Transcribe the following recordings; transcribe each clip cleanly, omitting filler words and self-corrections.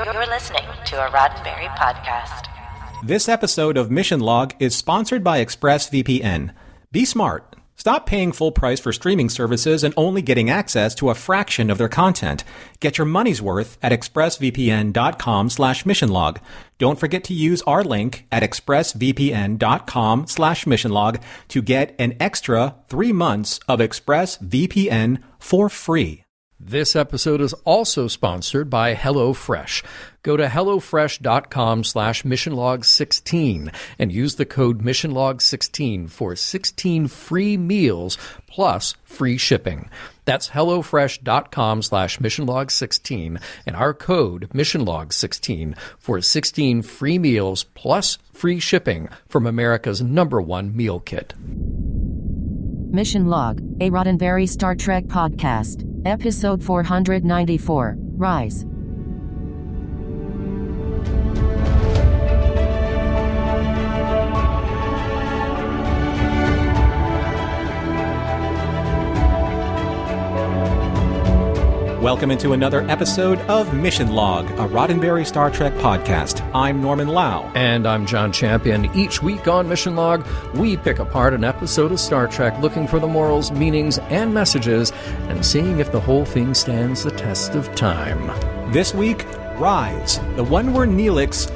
You're listening to a Roddenberry podcast. This episode of Mission Log is sponsored by ExpressVPN. Be smart. Stop paying full price for streaming services and only getting access to a fraction of their content. Get your money's worth at expressvpn.com/missionlog. Don't forget to use our link at expressvpn.com/missionlog to get an extra 3 months of ExpressVPN for free. This episode is also sponsored by HelloFresh. Go to hellofresh.com/missionlog16 and use the code missionlog16 for 16 free meals plus free shipping. That's hellofresh.com/missionlog16 and our code missionlog16 for 16 free meals plus free shipping from America's #1 meal kit. Mission Log, a Roddenberry Star Trek podcast. Episode 494, Rise. Welcome into another episode of Mission Log, a Roddenberry Star Trek podcast. I'm Norman Lau. And I'm John Champion. Each week on Mission Log, we pick apart an episode of Star Trek looking for the morals, meanings, and messages, and seeing if the whole thing stands the test of time. This week, Rise, the one where Neelix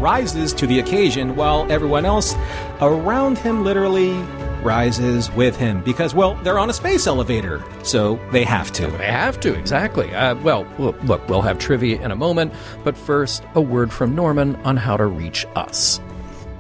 rises to the occasion while everyone else around him literally rises with him because, well, they're on a space elevator, so they have to. They have to, exactly. Well, look, we'll have trivia in a moment, but first, a word from Norman on how to reach us.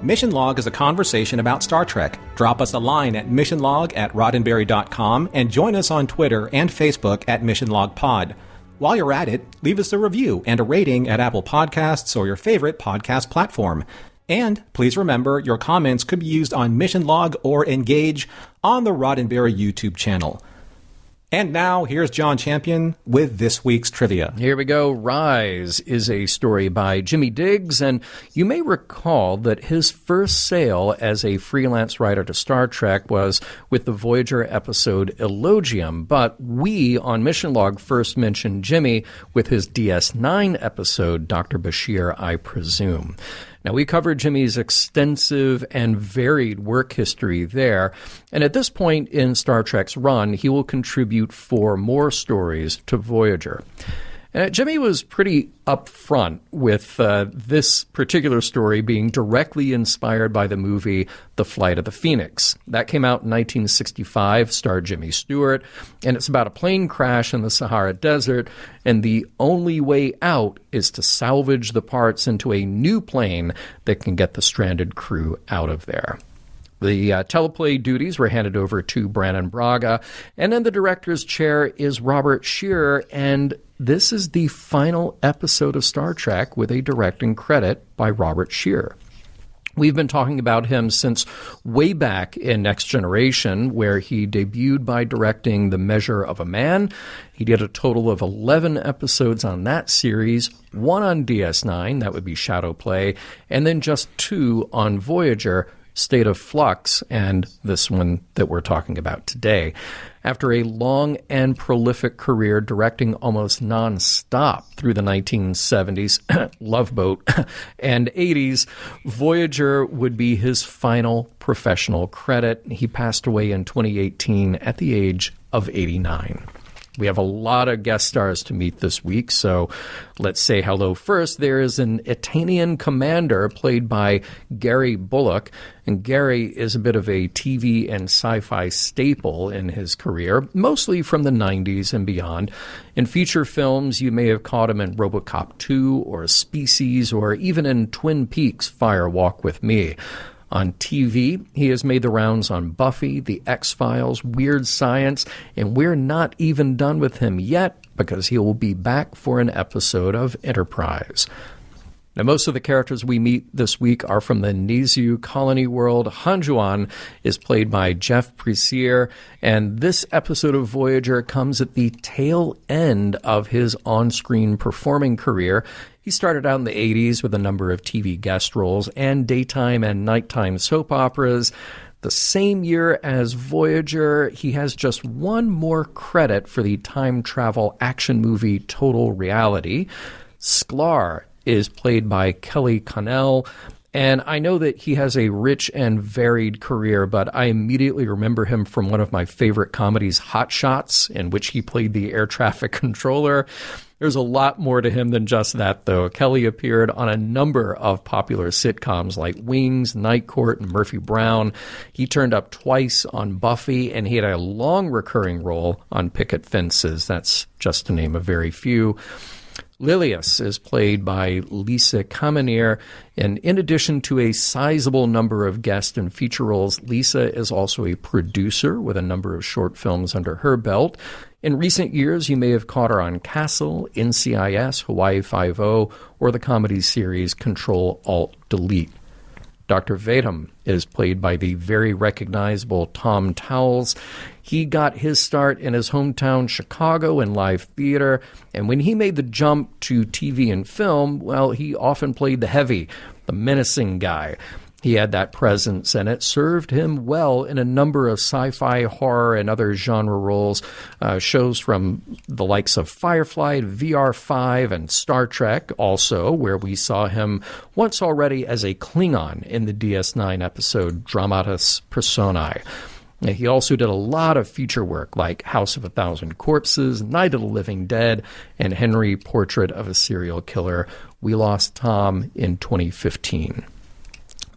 Mission Log is a conversation about Star Trek. Drop us a line at missionlog@roddenberry.com and join us on Twitter and Facebook at missionlogpod. While you're at it, leave us a review and a rating at Apple Podcasts or your favorite podcast platform. And please remember, your comments could be used on Mission Log or Engage on the Roddenberry YouTube channel. And now, here's John Champion with this week's trivia. Here we go. Rise is a story by Jimmy Diggs, and you may recall that his first sale as a freelance writer to Star Trek was with the Voyager episode Elogium, but we on Mission Log first mentioned Jimmy with his DS9 episode, Dr. Bashir, I Presume. Now, we covered Jimmy's extensive and varied work history there, and at this point in Star Trek's run, he will contribute 4 more stories to Voyager. Jimmy was pretty upfront with this particular story being directly inspired by the movie The Flight of the Phoenix. That came out in 1965, starred Jimmy Stewart, and it's about a plane crash in the Sahara Desert, and the only way out is to salvage the parts into a new plane that can get the stranded crew out of there. The teleplay duties were handed over to Brannon Braga, and in the director's chair is Robert Scheer, and this is the final episode of Star Trek with a directing credit by Robert Scheer. We've been talking about him since way back in Next Generation, where he debuted by directing The Measure of a Man. He did a total of 11 episodes on that series, 1 on DS9, that would be Shadowplay, and then just 2 on Voyager, State of Flux, and this one that we're talking about today. After a long and prolific career directing almost non-stop through the 1970s, Love Boat, and 80s, Voyager would be his final professional credit. He passed away in 2018 at the age of 89. We have a lot of guest stars to meet this week, so let's say hello first. There is an Etanian commander played by Gary Bullock, and Gary is a bit of a TV and sci-fi staple in his career, mostly from the 90s and beyond. In feature films, you may have caught him in RoboCop 2 or Species or even in Twin Peaks' Fire Walk with Me. On TV, he has made the rounds on Buffy, The X-Files, Weird Science, and we're not even done with him yet because he will be back for an episode of Enterprise. Now, most of the characters we meet this week are from the Nizu colony world. Hanjuan is played by Jeff Precier, and this episode of Voyager comes at the tail end of his on-screen performing career. He started out in the 80s with a number of TV guest roles and daytime and nighttime soap operas. The same year as Voyager, he has just one more credit for the time travel action movie Total Reality. Sklar is played by Kelly Connell, and I know that he has a rich and varied career, but I immediately remember him from one of my favorite comedies, Hot Shots, in which he played the air traffic controller. There's a lot more to him than just that, though. Kelly appeared on a number of popular sitcoms like Wings, Night Court, and Murphy Brown. He turned up twice on Buffy, and he had a long recurring role on Picket Fences. That's just to name a very few. Lilius is played by Lisa Kamenir, and in addition to a sizable number of guest and feature roles, Lisa is also a producer with a number of short films under her belt. In recent years, you may have caught her on Castle, NCIS, Hawaii Five-0, or the comedy series Control-Alt-Delete. Dr. Vadum is played by the very recognizable Tom Towles. He got his start in his hometown Chicago in live theater, and when he made the jump to TV and film, well, he often played the heavy, the menacing guy. He had that presence, and it served him well in a number of sci-fi, horror, and other genre roles, shows from the likes of Firefly, VR5, and Star Trek, also, where we saw him once already as a Klingon in the DS9 episode Dramatis Personae. He also did a lot of feature work like House of a Thousand Corpses, Night of the Living Dead, and Henry, Portrait of a Serial Killer. We lost Tom in 2015.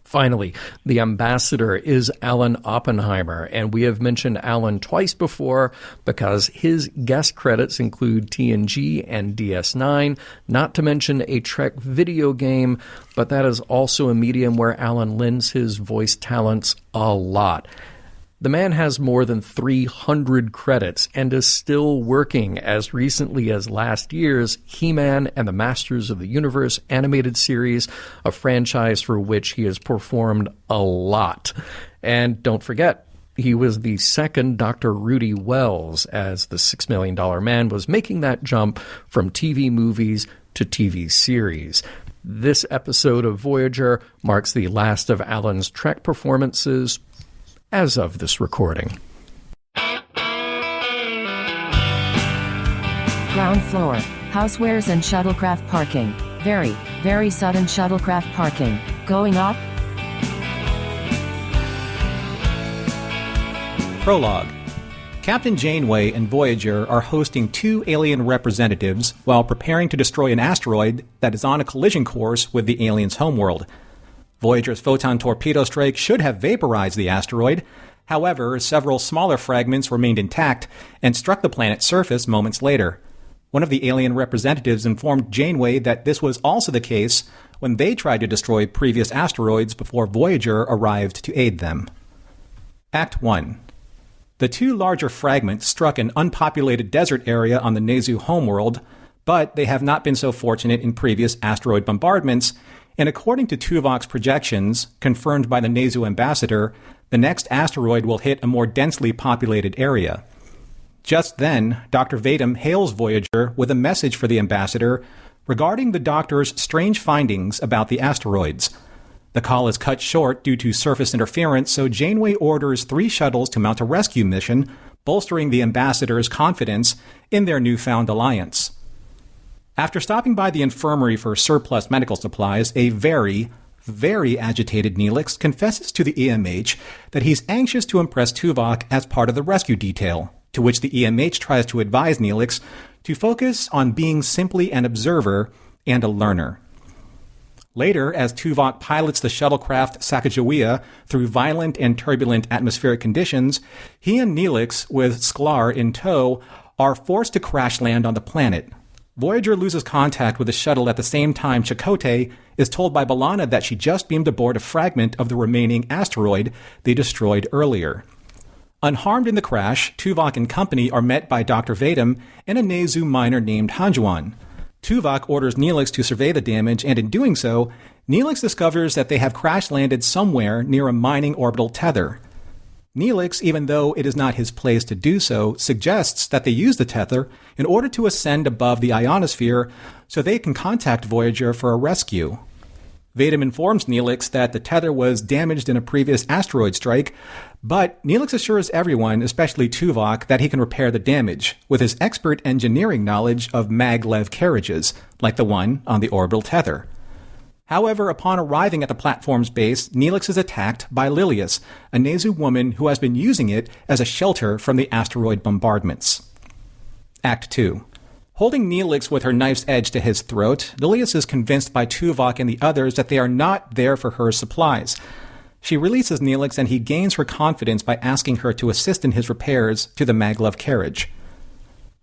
Finally, the ambassador is Alan Oppenheimer, and we have mentioned Alan twice before because his guest credits include TNG and DS9, not to mention a Trek video game, but that is also a medium where Alan lends his voice talents a lot. The man has more than 300 credits and is still working as recently as last year's He-Man and the Masters of the Universe animated series, a franchise for which he has performed a lot. And don't forget, he was the second Dr. Rudy Wells as the $6 Million Man was making that jump from TV movies to TV series. This episode of Voyager marks the last of Alan's Trek performances as of this recording. Ground floor, housewares and shuttlecraft parking. Very, very sudden shuttlecraft parking. Going up? Prologue. Captain Janeway and Voyager are hosting 2 alien representatives while preparing to destroy an asteroid that is on a collision course with the aliens' homeworld. Voyager's photon torpedo strike should have vaporized the asteroid. However, several smaller fragments remained intact and struck the planet's surface moments later. One of the alien representatives informed Janeway that this was also the case when they tried to destroy previous asteroids before Voyager arrived to aid them. Act 1. The 2 larger fragments struck an unpopulated desert area on the Nezu homeworld, but they have not been so fortunate in previous asteroid bombardments, and according to Tuvok's projections, confirmed by the Nezu ambassador, the next asteroid will hit a more densely populated area. Just then, Dr. Vadum hails Voyager with a message for the ambassador regarding the doctor's strange findings about the asteroids. The call is cut short due to surface interference, so Janeway orders 3 shuttles to mount a rescue mission, bolstering the ambassador's confidence in their newfound alliance. After stopping by the infirmary for surplus medical supplies, a very, very agitated Neelix confesses to the EMH that he's anxious to impress Tuvok as part of the rescue detail, to which the EMH tries to advise Neelix to focus on being simply an observer and a learner. Later, as Tuvok pilots the shuttlecraft Sacagawea through violent and turbulent atmospheric conditions, he and Neelix, with Sklar in tow, are forced to crash land on the planet. Voyager loses contact with the shuttle at the same time Chakotay is told by B'Elanna that she just beamed aboard a fragment of the remaining asteroid they destroyed earlier. Unharmed in the crash, Tuvok and company are met by Dr. Vadum and a Nezu miner named Hanjuan. Tuvok orders Neelix to survey the damage, and in doing so, Neelix discovers that they have crash-landed somewhere near a mining orbital tether. Neelix, even though it is not his place to do so, suggests that they use the tether in order to ascend above the ionosphere so they can contact Voyager for a rescue. Vadam informs Neelix that the tether was damaged in a previous asteroid strike, but Neelix assures everyone, especially Tuvok, that he can repair the damage with his expert engineering knowledge of maglev carriages, like the one on the orbital tether. However, upon arriving at the platform's base, Neelix is attacked by Lilius, a Nezu woman who has been using it as a shelter from the asteroid bombardments. Act 2. Holding Neelix with her knife's edge to his throat, Lilius is convinced by Tuvok and the others that they are not there for her supplies. She releases Neelix and he gains her confidence by asking her to assist in his repairs to the maglev carriage.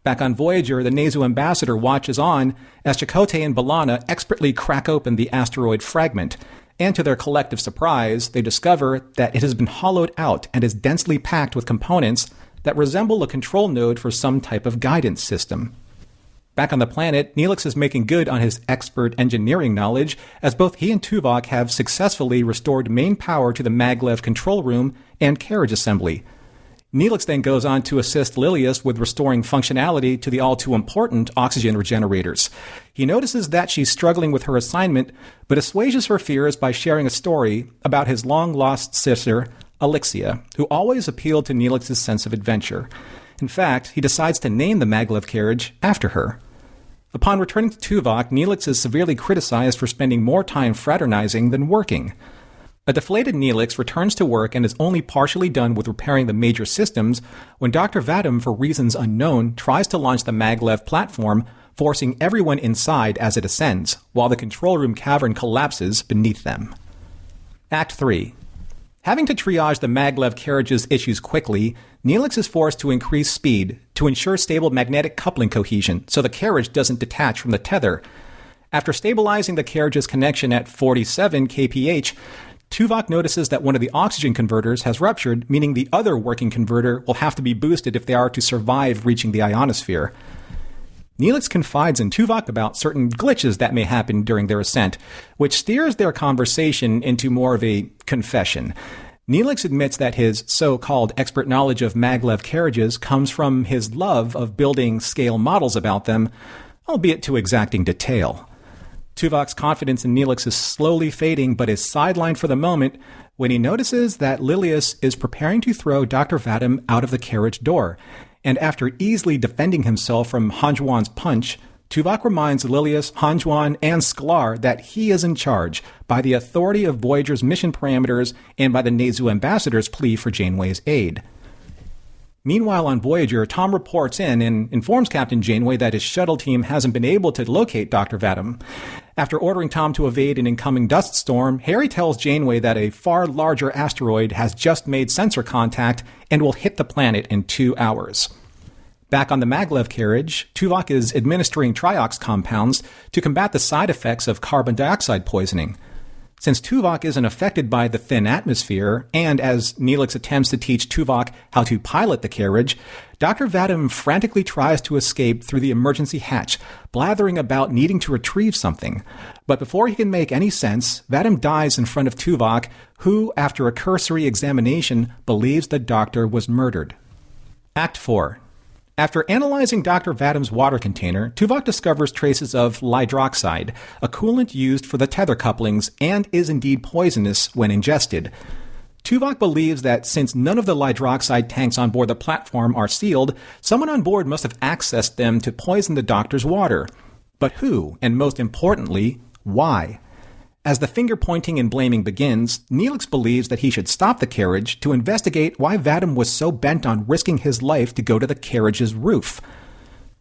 Back on Voyager, the Nezu ambassador watches on as Chakotay and B'Elanna expertly crack open the asteroid fragment, and to their collective surprise, they discover that it has been hollowed out and is densely packed with components that resemble a control node for some type of guidance system. Back on the planet, Neelix is making good on his expert engineering knowledge, as both he and Tuvok have successfully restored main power to the maglev control room and carriage assembly. Neelix then goes on to assist Lilius with restoring functionality to the all-too-important oxygen regenerators. He notices that she's struggling with her assignment, but assuages her fears by sharing a story about his long-lost sister, Alexia, who always appealed to Neelix's sense of adventure. In fact, he decides to name the maglev carriage after her. Upon returning to Tuvok, Neelix is severely criticized for spending more time fraternizing than working. A deflated Neelix returns to work and is only partially done with repairing the major systems when Dr. Vadam, for reasons unknown, tries to launch the maglev platform, forcing everyone inside as it ascends, while the control room cavern collapses beneath them. Act 3. Having to triage the maglev carriage's issues quickly, Neelix is forced to increase speed to ensure stable magnetic coupling cohesion so the carriage doesn't detach from the tether. After stabilizing the carriage's connection at 47 kph, Tuvok notices that one of the oxygen converters has ruptured, meaning the other working converter will have to be boosted if they are to survive reaching the ionosphere. Neelix confides in Tuvok about certain glitches that may happen during their ascent, which steers their conversation into more of a confession. Neelix admits that his so-called expert knowledge of maglev carriages comes from his love of building scale models about them, albeit to exacting detail. Tuvok's confidence in Neelix is slowly fading, but is sidelined for the moment when he notices that Lilius is preparing to throw Dr. Vadam out of the carriage door, and after easily defending himself from Hanjuan's punch, Tuvok reminds Lilius, Hanjuan, and Sklar that he is in charge by the authority of Voyager's mission parameters and by the Nezu ambassador's plea for Janeway's aid. Meanwhile, on Voyager, Tom reports in and informs Captain Janeway that his shuttle team hasn't been able to locate Dr. Vadam. After ordering Tom to evade an incoming dust storm, Harry tells Janeway that a far larger asteroid has just made sensor contact and will hit the planet in 2 hours. Back on the maglev carriage, Tuvok is administering triox compounds to combat the side effects of carbon dioxide poisoning. Since Tuvok isn't affected by the thin atmosphere, and as Neelix attempts to teach Tuvok how to pilot the carriage, Dr. Vadam frantically tries to escape through the emergency hatch, blathering about needing to retrieve something. But before he can make any sense, Vadam dies in front of Tuvok, who, after a cursory examination, believes the doctor was murdered. Act 4. After analyzing Dr. Vadam's water container, Tuvok discovers traces of hydroxide, a coolant used for the tether couplings, and is indeed poisonous when ingested. Tuvok believes that since none of the hydroxide tanks on board the platform are sealed, someone on board must have accessed them to poison the doctor's water. But who, and most importantly, why? As the finger-pointing and blaming begins, Neelix believes that he should stop the carriage to investigate why Vadam was so bent on risking his life to go to the carriage's roof.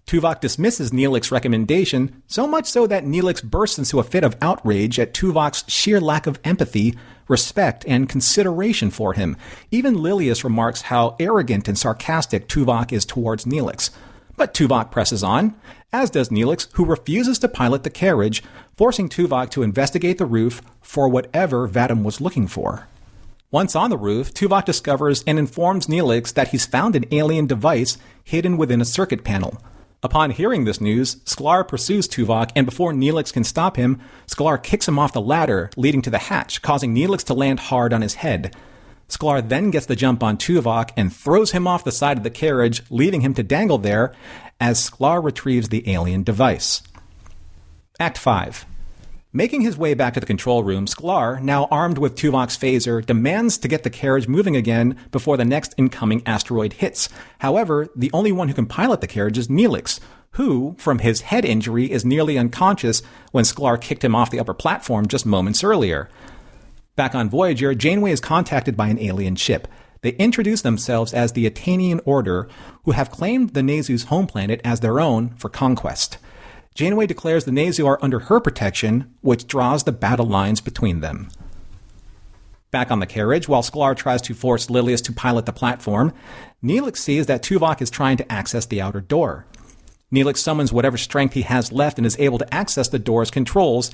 Tuvok dismisses Neelix's recommendation, so much so that Neelix bursts into a fit of outrage at Tuvok's sheer lack of empathy, respect, and consideration for him. Even Lilius remarks how arrogant and sarcastic Tuvok is towards Neelix. But Tuvok presses on, as does Neelix, who refuses to pilot the carriage, forcing Tuvok to investigate the roof for whatever Vadam was looking for. Once on the roof, Tuvok discovers and informs Neelix that he's found an alien device hidden within a circuit panel. Upon hearing this news, Sklar pursues Tuvok, and before Neelix can stop him, Sklar kicks him off the ladder leading to the hatch, causing Neelix to land hard on his head. Sklar then gets the jump on Tuvok and throws him off the side of the carriage, leaving him to dangle there as Sklar retrieves the alien device. Act 5. Making his way back to the control room, Sklar, now armed with Tuvok's phaser, demands to get the carriage moving again before the next incoming asteroid hits. However, the only one who can pilot the carriage is Neelix, who, from his head injury, is nearly unconscious when Sklar kicked him off the upper platform just moments earlier. Back on Voyager, Janeway is contacted by an alien ship. They introduce themselves as the Atanian Order, who have claimed the Nezu's home planet as their own for conquest. Janeway declares the Nezu are under her protection, which draws the battle lines between them. Back on the carriage, while Sklar tries to force Lilius to pilot the platform, Neelix sees that Tuvok is trying to access the outer door. Neelix summons whatever strength he has left and is able to access the door's controls.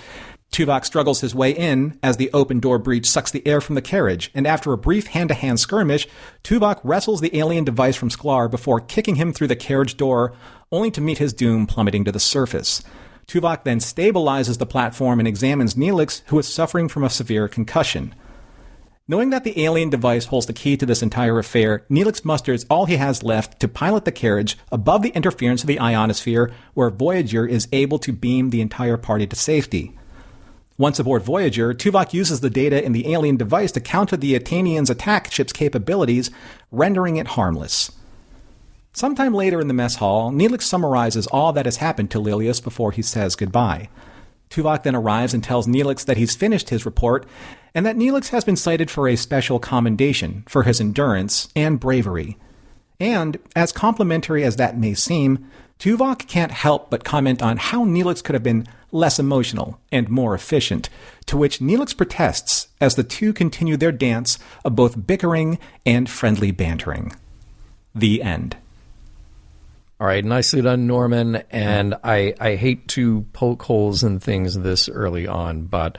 Tuvok struggles his way in as the open door breach sucks the air from the carriage, and after a brief hand-to-hand skirmish, Tuvok wrestles the alien device from Sklar before kicking him through the carriage door, only to meet his doom plummeting to the surface. Tuvok then stabilizes the platform and examines Neelix, who is suffering from a severe concussion. Knowing that the alien device holds the key to this entire affair, Neelix musters all he has left to pilot the carriage above the interference of the ionosphere, where Voyager is able to beam the entire party to safety. Once aboard Voyager, Tuvok uses the data in the alien device to counter the Atanians' attack ship's capabilities, rendering it harmless. Sometime later in the mess hall, Neelix summarizes all that has happened to Lilius before he says goodbye. Tuvok then arrives and tells Neelix that he's finished his report, and that Neelix has been cited for a special commendation for his endurance and bravery. And, as complimentary as that may seem, Tuvok can't help but comment on how Neelix could have been less emotional and more efficient, to which Neelix protests as the two continue their dance of both bickering and friendly bantering. The end. All right, nicely done, Norman. And I hate to poke holes in things this early on, but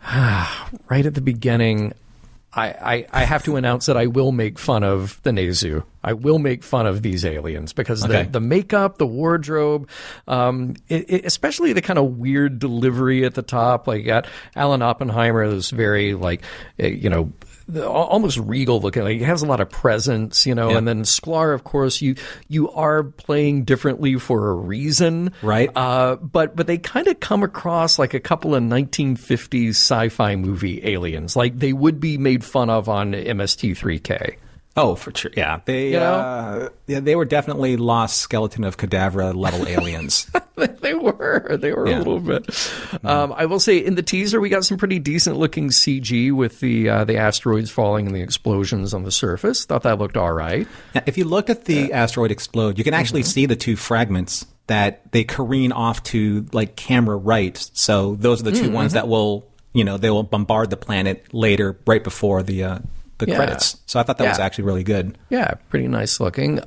right at the beginning, I have to announce that I will make fun of the Nezu. I will make fun of these aliens because the makeup, the wardrobe, especially the kind of weird delivery at the top. Like Alan Oppenheimer is very almost regal looking. Like he has a lot of presence, Yep. And then Sklar, of course, you are playing differently for a reason, right? But they kind of come across like a couple of 1950s sci-fi movie aliens, like they would be made fun of on MST3K. Oh, for sure. Yeah, they were definitely Lost Skeleton of Cadavra level aliens. They were a little bit. I will say in the teaser we got some pretty decent looking CG with the asteroids falling and the explosions on the surface. Thought that looked all right. Now, if you looked at the asteroid explode, you can actually see the two fragments that they careen off to like camera right. So those are the two ones that will, they will bombard the planet later, right before the credits. So I thought that was actually really good. Yeah, pretty nice looking.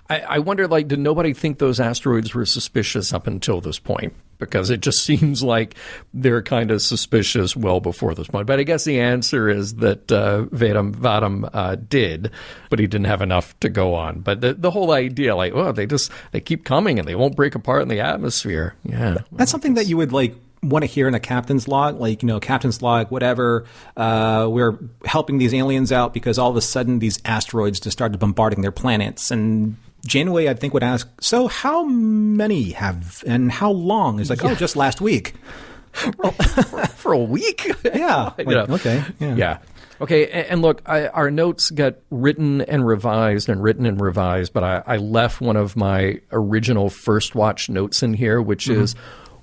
I wonder, did nobody think those asteroids were suspicious up until this point? Because it just seems like they're kind of suspicious well before this point. But I guess the answer is that Vadam did, but he didn't have enough to go on. But the whole idea, they keep coming and they won't break apart in the atmosphere. Yeah. That's something that you would want to hear in a captain's log, captain's log, whatever. We're helping these aliens out because all of a sudden these asteroids just started bombarding their planets. And Janeway, I think, would ask, so how many have and how long? It's just last week. For a week? Yeah. Okay. Yeah. Okay, and look, our notes got written and revised, but I left one of my original first watch notes in here, which is,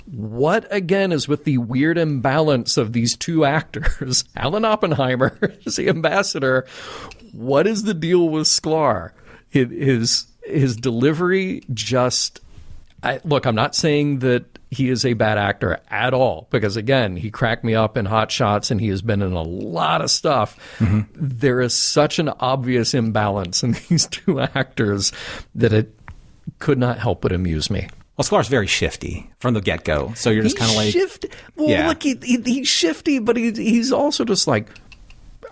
what, again, is with the weird imbalance of these two actors? Alan Oppenheimer is the ambassador. What is the deal with Sklar? His delivery just... Look, I'm not saying that he is a bad actor at all, because, again, he cracked me up in Hot Shots, and he has been in a lot of stuff. There is such an obvious imbalance in these two actors that it could not help but amuse me. Well, Sklar's very shifty from the get-go, so you're just kind of like... Shifty. Well, look, he's shifty, but he's also just like...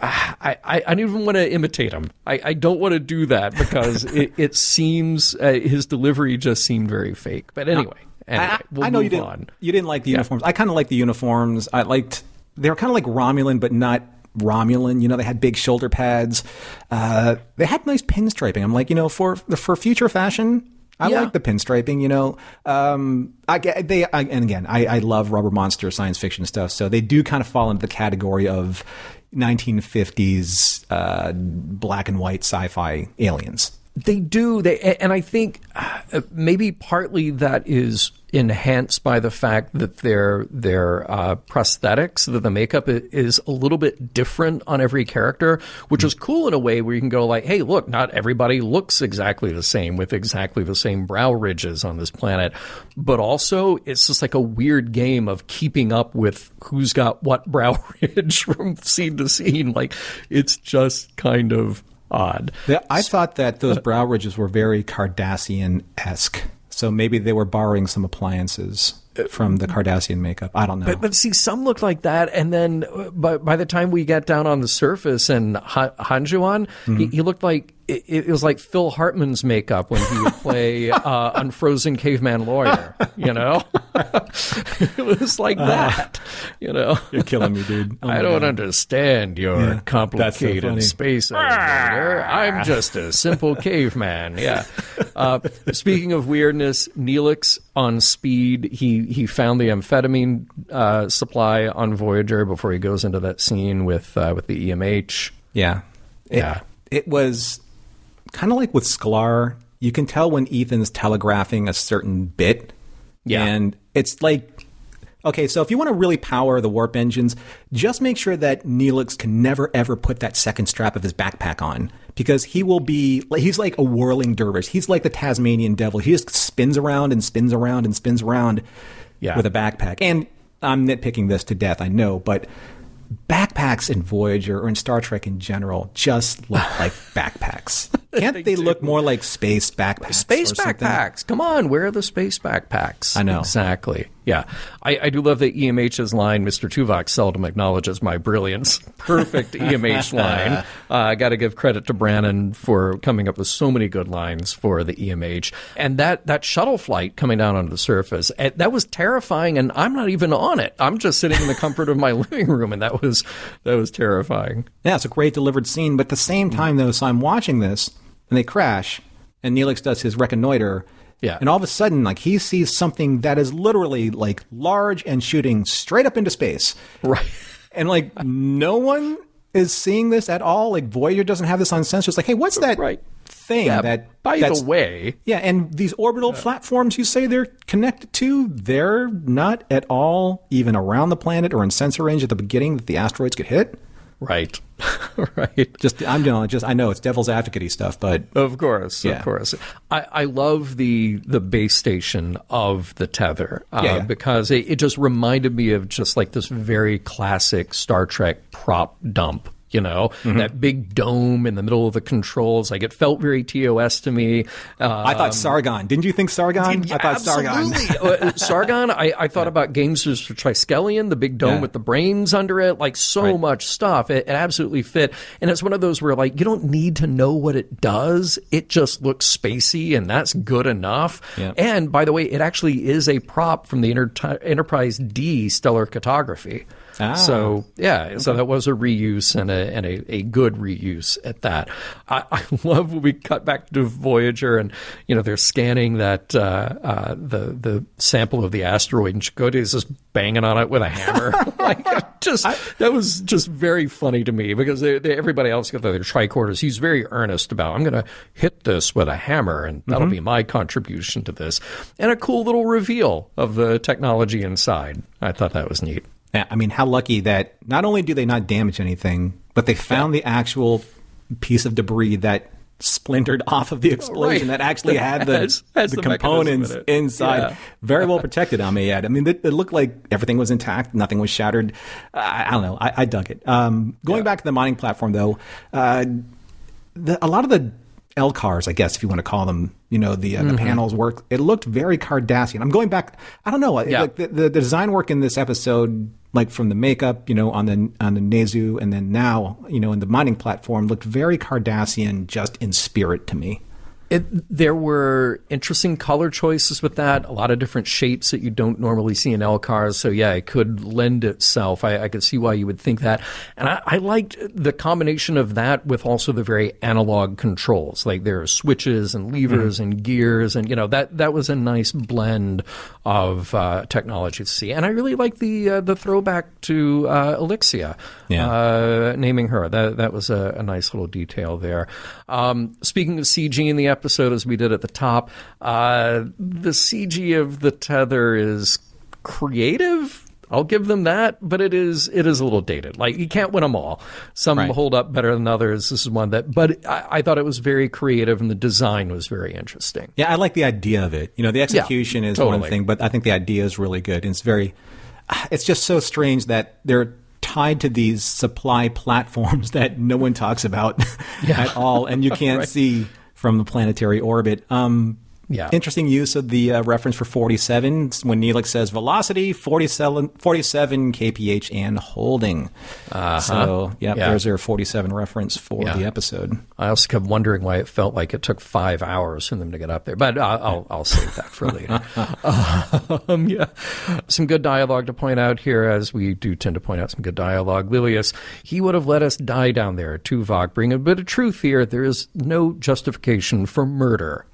I don't even want to imitate him. I don't want to do that because it seems... his delivery just seemed very fake. But anyway, we'll I know move you didn't like the uniforms. I kind of like the uniforms. They were kind of like Romulan, but not Romulan. They had big shoulder pads. They had nice pinstriping. I'm like, for future fashion... I like the pinstriping, I love rubber monster science fiction stuff, so they do kind of fall into the category of 1950s black and white sci-fi aliens. They do. And I think maybe partly that is enhanced by the fact that their prosthetics, that the makeup is a little bit different on every character, which is cool in a way where you can go like, hey, look, not everybody looks exactly the same with exactly the same brow ridges on this planet. But also, it's just like a weird game of keeping up with who's got what brow ridge from scene to scene. Like, it's just kind of odd. I thought that those brow ridges were very Cardassian-esque. So maybe they were borrowing some appliances from the Cardassian makeup. I don't know. But see, some look like that. And then by the time we get down on the surface and Hanjuan, he looked like it was like Phil Hartman's makeup when he would play Unfrozen Caveman Lawyer, It was like that, You're killing me, dude. Oh I don't understand your complicated so space elevator. I'm just a simple caveman, yeah. Speaking of weirdness, Neelix on speed, he found the amphetamine supply on Voyager before he goes into that scene with the EMH. Yeah. It was kind of like with Sklar. You can tell when Ethan's telegraphing a certain bit. Yeah. And it's like, okay, so if you want to really power the warp engines, just make sure that Neelix can never, ever put that second strap of his backpack on. Because he's like a whirling dervish. He's like the Tasmanian devil. He just spins around and spins around and spins around with a backpack. And I'm nitpicking this to death, I know, but backpacks in Voyager or in Star Trek in general just look like backpacks. Can't they look more like space backpacks? Space backpacks. Come on, where are the space backpacks? I know. Exactly. Yeah. I do love the EMH's line, Mr. Tuvok seldom acknowledges my brilliance. Perfect EMH line. I got to give credit to Brannon for coming up with so many good lines for the EMH. And that shuttle flight coming down onto the surface, that was terrifying, and I'm not even on it. I'm just sitting in the comfort of my living room, and that was terrifying. Yeah, it's a great delivered scene, but at the same time, though, so I'm watching this, and they crash, and Neelix does his reconnoiter. Yeah. And all of a sudden, like, he sees something that is literally, like, large and shooting straight up into space. Right. And, like, no one is seeing this at all. Like, Voyager doesn't have this on sensor. It's like, hey, what's that thing? Yeah, by the way. Yeah, and these orbital platforms you say they're connected to, they're not at all even around the planet or in sensor range at the beginning that the asteroids get hit. Right. Right. I know it's devil's advocate-y stuff, but of course. I love the base station of the tether because it just reminded me of just like this very classic Star Trek prop dump. That big dome in the middle of the controls. Like, it felt very TOS to me. I thought Sargon. Didn't you think Sargon? Yeah, I thought absolutely. Sargon. Sargon, I thought about Games for Triskelion, the big dome with the brains under it. Like, so much stuff. It absolutely fit. And it's one of those where, like, you don't need to know what it does. It just looks spacey, and that's good enough. Yeah. And, by the way, it actually is a prop from the Enterprise D stellar cartography. So that was a reuse and a good reuse at that. I love when we cut back to Voyager and they're scanning that the sample of the asteroid, and Chakotay is just banging on it with a hammer. That was just very funny to me because everybody else got their tricorders. He's very earnest about, I'm going to hit this with a hammer and that'll be my contribution to this. And a cool little reveal of the technology inside. I thought that was neat. Yeah, I mean, how lucky that not only do they not damage anything, but they found the actual piece of debris that splintered off of the explosion that actually had the components inside. Yeah. Very well protected, I may add. I mean, it looked like everything was intact. Nothing was shattered. I don't know. I dug it. Going back to the mining platform, though, a lot of the LCARs, I guess, if you want to call them, the panels work. It looked very Cardassian. I'm going back. I don't know. Like the design work in this episode, like from the makeup, on the Nezu, and then now, in the mining platform, looked very Cardassian, just in spirit to me. There were interesting color choices with that, a lot of different shapes that you don't normally see in LCARs. So, yeah, it could lend itself. I could see why you would think that. And I liked the combination of that with also the very analog controls. Like there are switches and levers and gears. And, that was a nice blend of technology to see. And I really like the throwback to Elixia, naming her. That was a nice little detail there. Speaking of CG in the episode, as we did at the top, the CG of the tether is creative. I'll give them that, but it is a little dated. Like, you can't win them all. Some hold up better than others. This is one that, but I thought it was very creative, and the design was very interesting. Yeah, I like the idea of it. The execution is one thing, but I think the idea is really good. And it's just so strange that they're tied to these supply platforms that no one talks about at all, and you can't see from the planetary orbit. Interesting use of the reference for 47 when Neelix says velocity 47 kph and holding. So there's their 47 reference for the episode. I also kept wondering why it felt like it took 5 hours for them to get up there, but I'll save that for later. Some good dialogue to point out here, as we do tend to point out some good dialogue. Lilius, he would have let us die down there. Tuvok, bring a bit of truth here. There is no justification for murder.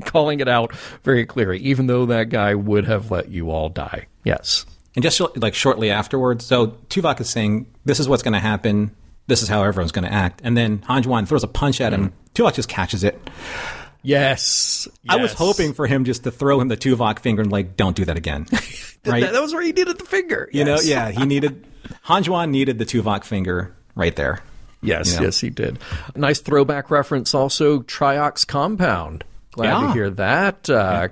Calling it out very clearly, even though that guy would have let you all die. Yes. And just shortly afterwards, so Tuvok is saying, this is what's going to happen. This is how everyone's going to act. And then Hanjuan throws a punch at him. Tuvok just catches it. Yes. I was hoping for him just to throw him the Tuvok finger and don't do that again. Right? That was where he needed the finger. He Hanjuan needed the Tuvok finger right there. Yes, he did. A nice throwback reference also, Triox Compound. Glad to hear that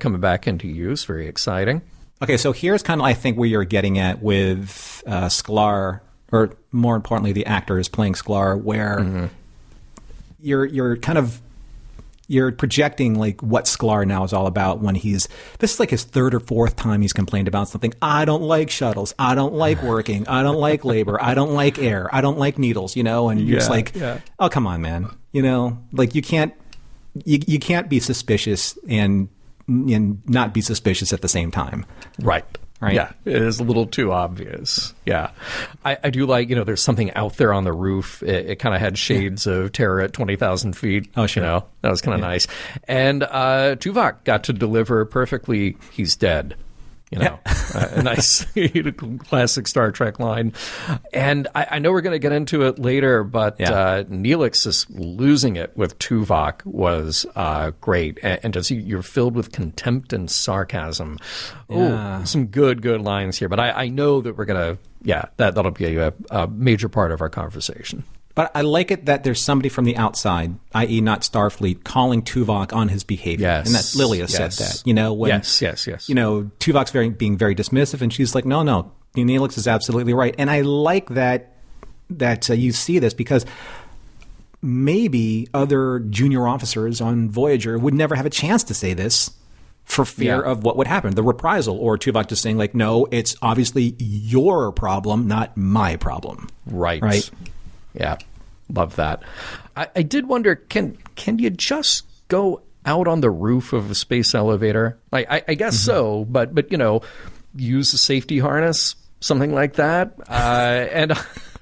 coming back into use. Very exciting. Okay, so here's kind of, I think, where you're getting at with Sklar, or more importantly, the actor is playing Sklar, where you're projecting what Sklar now is all about when this is his third or fourth time he's complained about something. I don't like shuttles. I don't like working. I don't like labor. I don't like air. I don't like needles, and you're just oh, come on, man. You can't be suspicious and not be suspicious at the same time. Right. Yeah, it is a little too obvious. Yeah. I do like, there's something out there on the roof. It kind of had shades of Terror at 20,000 feet. Oh, sure. That was kind of nice. And Tuvok got to deliver perfectly, he's dead. A nice classic Star Trek line. And I know we're going to get into it later, but Neelix just losing it with Tuvok was great. And just you're filled with contempt and sarcasm. Oh, some good lines here. But I know that we're going to, that'll be a major part of our conversation. But I like it that there's somebody from the outside, i.e. not Starfleet, calling Tuvok on his behavior. Yes. And that Lilia said that. When, yes. Tuvok's being very dismissive, and she's like, no, Neelix is absolutely right. And I like that you see this, because maybe other junior officers on Voyager would never have a chance to say this for fear of what would happen, the reprisal, or Tuvok just saying no, it's obviously your problem, not my problem. Right. Yeah, love that. I did wonder, can you just go out on the roof of a space elevator? I guess so, but use a safety harness, something like that, and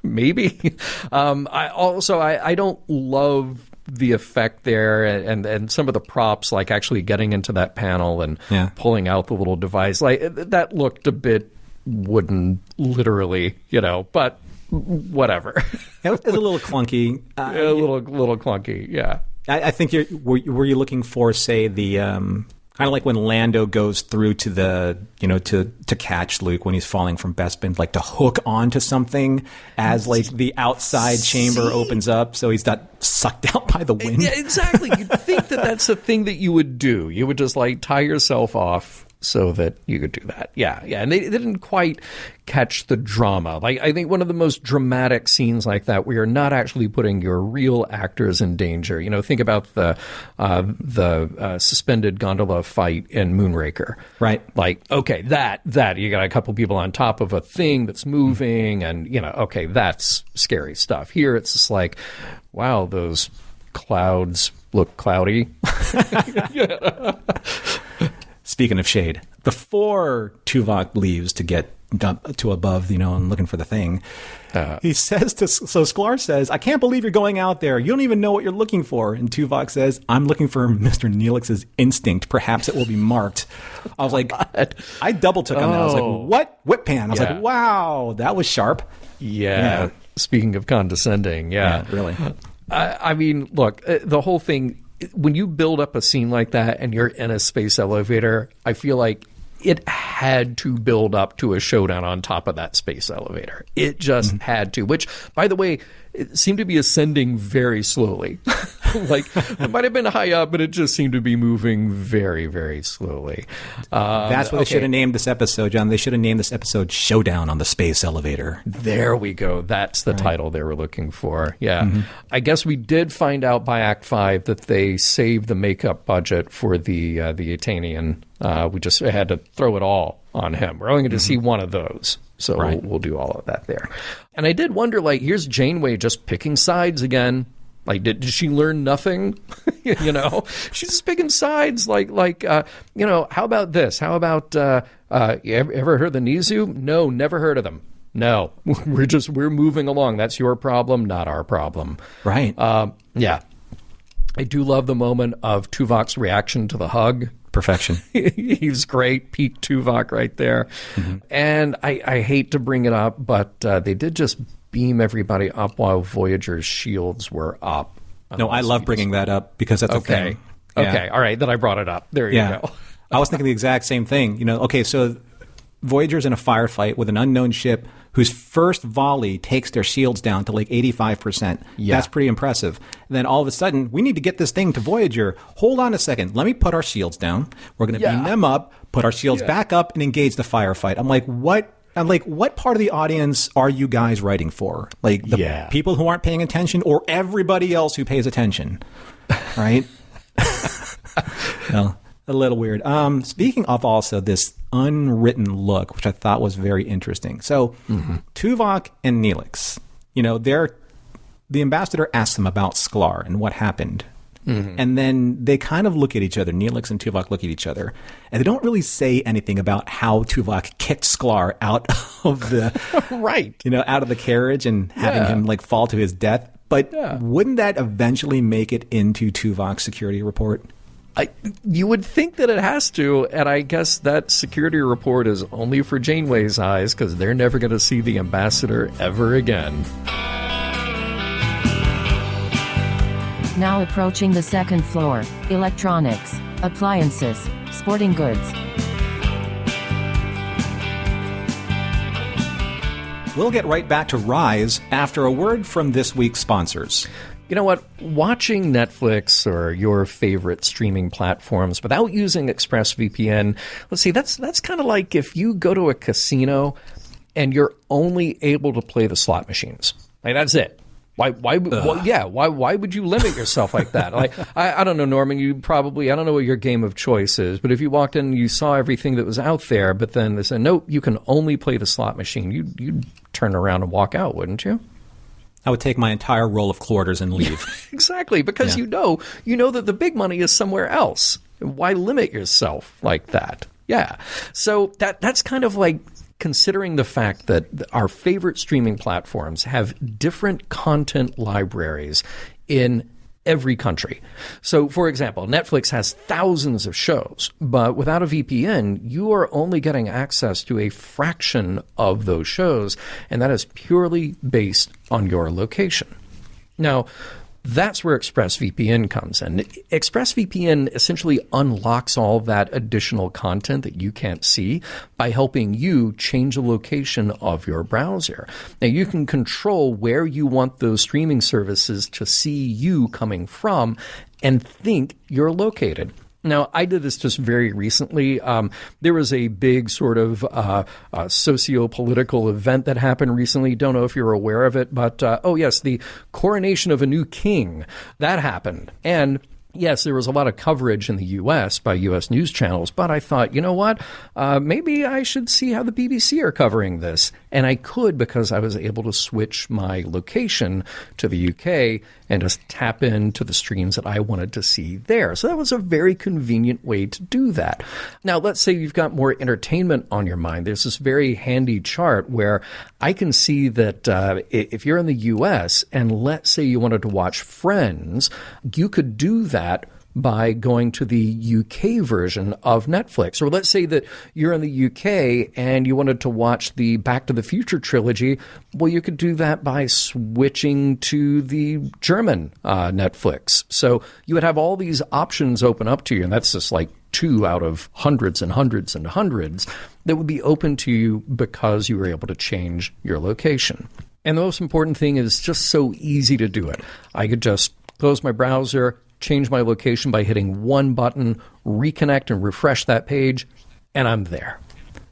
maybe. I don't love the effect there, and some of the props, like actually getting into that panel and pulling out the little device, that looked a bit wooden, literally, but. Whatever. It was a little clunky. A little clunky, yeah. I think were you looking for, say, the kind of like when Lando goes through to the to catch Luke when he's falling from Bespin, to hook onto something as the outside chamber opens up, so he's not sucked out by the wind. Yeah, exactly. You'd think that's a thing that you would do. You would just tie yourself off so that you could do that. Yeah. And they didn't quite catch the drama. I think one of the most dramatic scenes like that, where you're not actually putting your real actors in danger. Think about the suspended gondola fight in Moonraker. Right. Okay, that you got a couple people on top of a thing that's moving, and okay, that's scary stuff. Here it's just wow, those clouds look cloudy. Speaking of shade, before Tuvok leaves to get to above, and looking for the thing, he says so Sklar says, "I can't believe you're going out there. You don't even know what you're looking for." And Tuvok says, "I'm looking for Mr. Neelix's instinct. Perhaps it will be marked." I was like, I double took on that. I was like, what? Whip pan. I was like, wow, that was sharp. Yeah. Speaking of condescending, really. I mean, look, the whole thing, when you build up a scene like that and you're in a space elevator, I feel like it had to build up to a showdown on top of that space elevator. It just had to, which, by the way, it seemed to be ascending very slowly. Like, it might have been high up, but it just seemed to be moving very, very slowly. That's what they should have named this episode, John. They should have named this episode Showdown on the Space Elevator. There we go. That's the title they were looking for. Yeah. I guess we did find out by Act 5 that they saved the makeup budget for the Atanian. We just had to throw it all on him. We're only going to see one of those. So we'll do all of that there. And I did wonder, like, here's Janeway just picking sides again. Like, did she learn nothing? She's just picking sides. How about this? How about, you ever heard of the Nizu? No, never heard of them. No, we're moving along. That's your problem, not our problem. Right. Yeah. I do love the moment of Tuvok's reaction to the hug. Perfection. He's great. Peak Tuvok right there. And I hate to bring it up, but they did just beam everybody up while Voyager's shields were up. No, I love bringing that up because that's a thing. Yeah. Okay, all right, then I brought it up. There you go. I was thinking the exact same thing. So Voyager's in a firefight with an unknown ship whose first volley takes their shields down to like 85%. Yeah. That's pretty impressive. And then all of a sudden, we need to get this thing to Voyager. Hold on a second. Let me put our shields down. We're going to beam them up, put our shields back up, and engage the firefight. I'm like, what? What part of the audience are you guys writing for? Like the people who aren't paying attention or everybody else who pays attention? Right? Well, a little weird. Speaking of also this unwritten look, which I thought was very interesting. So Tuvok and Neelix, the ambassador asks them about Sklar and what happened. And then they kind of look at each other. Neelix and Tuvok look at each other. And they don't really say anything about how Tuvok kicked Sklar out of the out of the carriage and having him fall to his death. But wouldn't that eventually make it into Tuvok's security report? You would think that it has to, and I guess that security report is only for Janeway's eyes because they're never going to see the ambassador ever again. Now approaching the second floor, electronics, appliances, sporting goods. We'll get right back to Rise after a word from this week's sponsors. You know what? Watching Netflix or your favorite streaming platforms without using ExpressVPN, let's see, that's kind of like if you go to a casino and you're only able to play the slot machines. Like, that's it. Why would you limit yourself like that? I don't know, Norman, I don't know what your game of choice is, but if you walked in and you saw everything that was out there, but then they said, nope, you can only play the slot machine, you'd turn around and walk out, wouldn't you? I would take my entire roll of quarters and leave. Exactly, because you know that the big money is somewhere else. Why limit yourself like that? Yeah. So that's kind of like considering the fact that our favorite streaming platforms have different content libraries in every country. So, for example, Netflix has thousands of shows, but without a VPN, you are only getting access to a fraction of those shows, and that is purely based on your location. Now, that's where ExpressVPN comes in. ExpressVPN essentially unlocks all that additional content that you can't see by helping you change the location of your browser. Now, you can control where you want those streaming services to see you coming from and think you're located. Now, I did this just very recently. There was a big sort of socio-political event that happened recently. Don't know if you're aware of it, but the coronation of a new king. That happened. And yes, there was a lot of coverage in the U.S. by U.S. news channels, but I thought, you know what? Maybe I should see how the BBC are covering this. And I could because I was able to switch my location to the UK, and just tap into the streams that I wanted to see there. So that was a very convenient way to do that. Now, let's say you've got more entertainment on your mind. There's this very handy chart where I can see that if you're in the U.S. and let's say you wanted to watch Friends, you could do that by going to the UK version of Netflix. Or let's say that you're in the UK and you wanted to watch the Back to the Future trilogy. Well, you could do that by switching to the German Netflix. So you would have all these options open up to you, and that's just like 2 out of hundreds and hundreds and hundreds that would be open to you because you were able to change your location. And the most important thing is just so easy to do it. I could just close my browser, change my location by hitting one button, reconnect and refresh that page, and I'm there.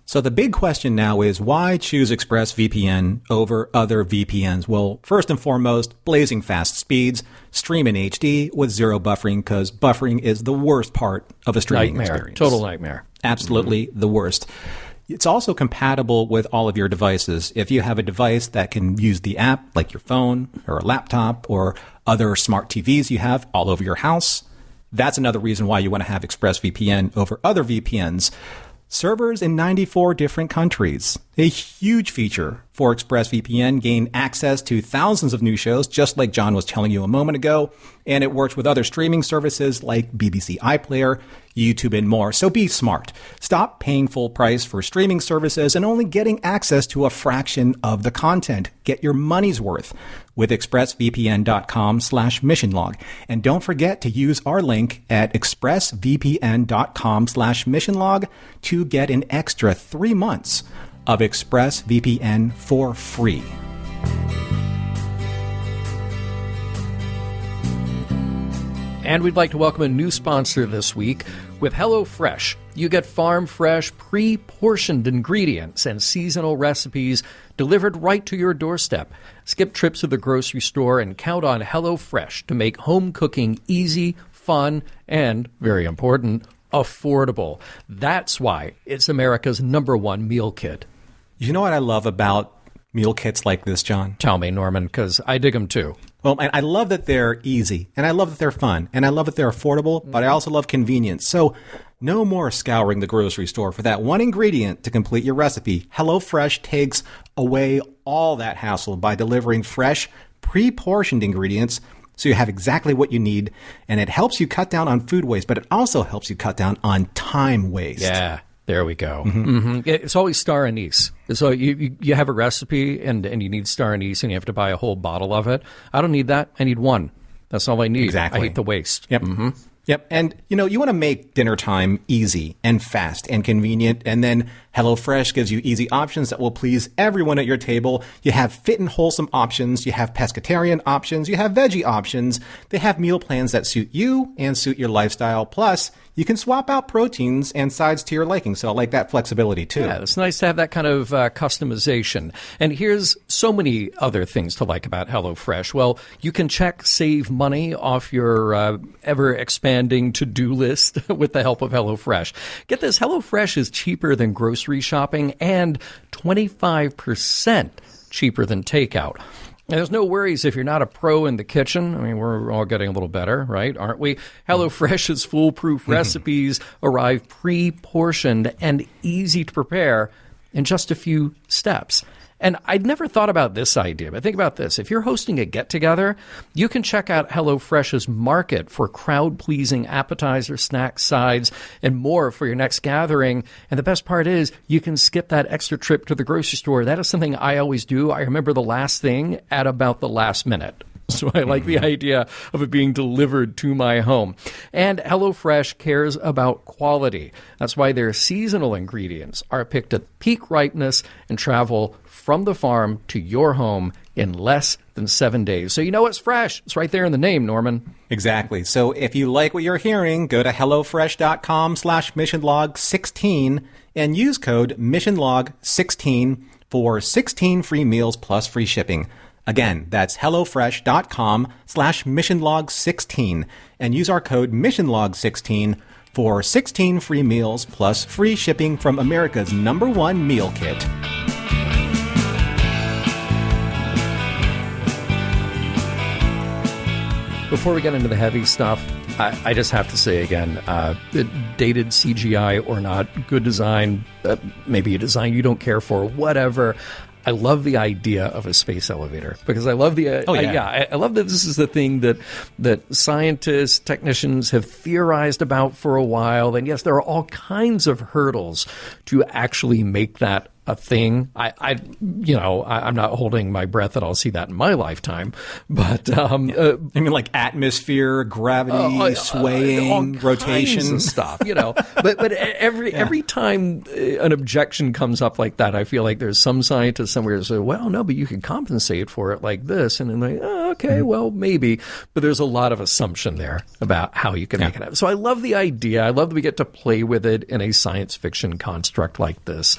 So the big question now is, why choose ExpressVPN over other VPNs? Well, first and foremost, blazing fast speeds, stream in HD with zero buffering, because buffering is the worst part of a streaming experience. Total nightmare. Absolutely the worst. It's also compatible with all of your devices. If you have a device that can use the app, like your phone or a laptop or other smart TVs you have all over your house, that's another reason why you want to have ExpressVPN over other VPNs. Servers in 94 different countries. A huge feature for ExpressVPN. Gain access to thousands of new shows, just like John was telling you a moment ago. And it works with other streaming services like BBC iPlayer, YouTube, and more. So be smart. Stop paying full price for streaming services and only getting access to a fraction of the content. Get your money's worth with expressvpn.com/missionlog. And don't forget to use our link at expressvpn.com/missionlog to get an extra 3 months of ExpressVPN for free. And we'd like to welcome a new sponsor this week. With HelloFresh, you get farm-fresh, pre-portioned ingredients and seasonal recipes delivered right to your doorstep. Skip trips to the grocery store and count on HelloFresh to make home cooking easy, fun, and, very important, affordable. That's why it's America's #1 meal kit. You know what I love about meal kits like this, John? Tell me, Norman, because I dig them too. Well, I love that they're easy, and I love that they're fun, and I love that they're affordable, but I also love convenience. So no more scouring the grocery store for that one ingredient to complete your recipe. HelloFresh takes away all that hassle by delivering fresh, pre-portioned ingredients so you have exactly what you need, and it helps you cut down on food waste, but it also helps you cut down on time waste. Yeah. There we go. Mm-hmm. It's always star anise. So you have a recipe and you need star anise and you have to buy a whole bottle of it. I don't need that. I need one. That's all I need. Exactly. I hate the waste. Yep. Mm-hmm. Yep. And, you want to make dinner time easy and fast and convenient. And then HelloFresh gives you easy options that will please everyone at your table. You have fit and wholesome options. You have pescatarian options. You have veggie options. They have meal plans that suit you and suit your lifestyle. Plus, you can swap out proteins and sides to your liking. So I like that flexibility, too. Yeah, it's nice to have that kind of customization. And here's so many other things to like about HelloFresh. Well, you can save money off your ever-expanding to-do list with the help of HelloFresh. Get this, HelloFresh is cheaper than grocery shopping and 25% cheaper than takeout. And there's no worries if you're not a pro in the kitchen. I mean, we're all getting a little better, right? Aren't we? HelloFresh's foolproof recipes arrive pre-portioned and easy to prepare in just a few steps. And I'd never thought about this idea, but think about this. If you're hosting a get-together, you can check out HelloFresh's market for crowd-pleasing appetizers, snacks, sides, and more for your next gathering. And the best part is you can skip that extra trip to the grocery store. That is something I always do. I remember the last thing at about the last minute. So I like the idea of it being delivered to my home. And HelloFresh cares about quality. That's why their seasonal ingredients are picked at peak ripeness and travel from the farm to your home in less than 7 days. So you know it's fresh. It's right there in the name, Norman. Exactly. So if you like what you're hearing, go to HelloFresh.com/missionlog16 and use code missionlog16 for 16 free meals plus free shipping. Again, that's HelloFresh.com/missionlog16 and use our code missionlog16 for 16 free meals plus free shipping from America's #1 meal kit. Before we get into the heavy stuff, I just have to say again, dated CGI or not, good design, maybe a design you don't care for, whatever. I love the idea of a space elevator because I love the I love that this is the thing that scientists, technicians have theorized about for a while. And yes, there are all kinds of hurdles to actually make that a thing. I'm not holding my breath that I'll see that in my lifetime, but I mean, like atmosphere, gravity, swaying, rotation, stuff. But every time an objection comes up like that, I feel like there's some scientist somewhere who say, "Well, no, but you can compensate for it like this," and then like, "Oh, okay, well, maybe." But there's a lot of assumption there about how you can make it happen. So I love the idea. I love that we get to play with it in a science fiction construct like this.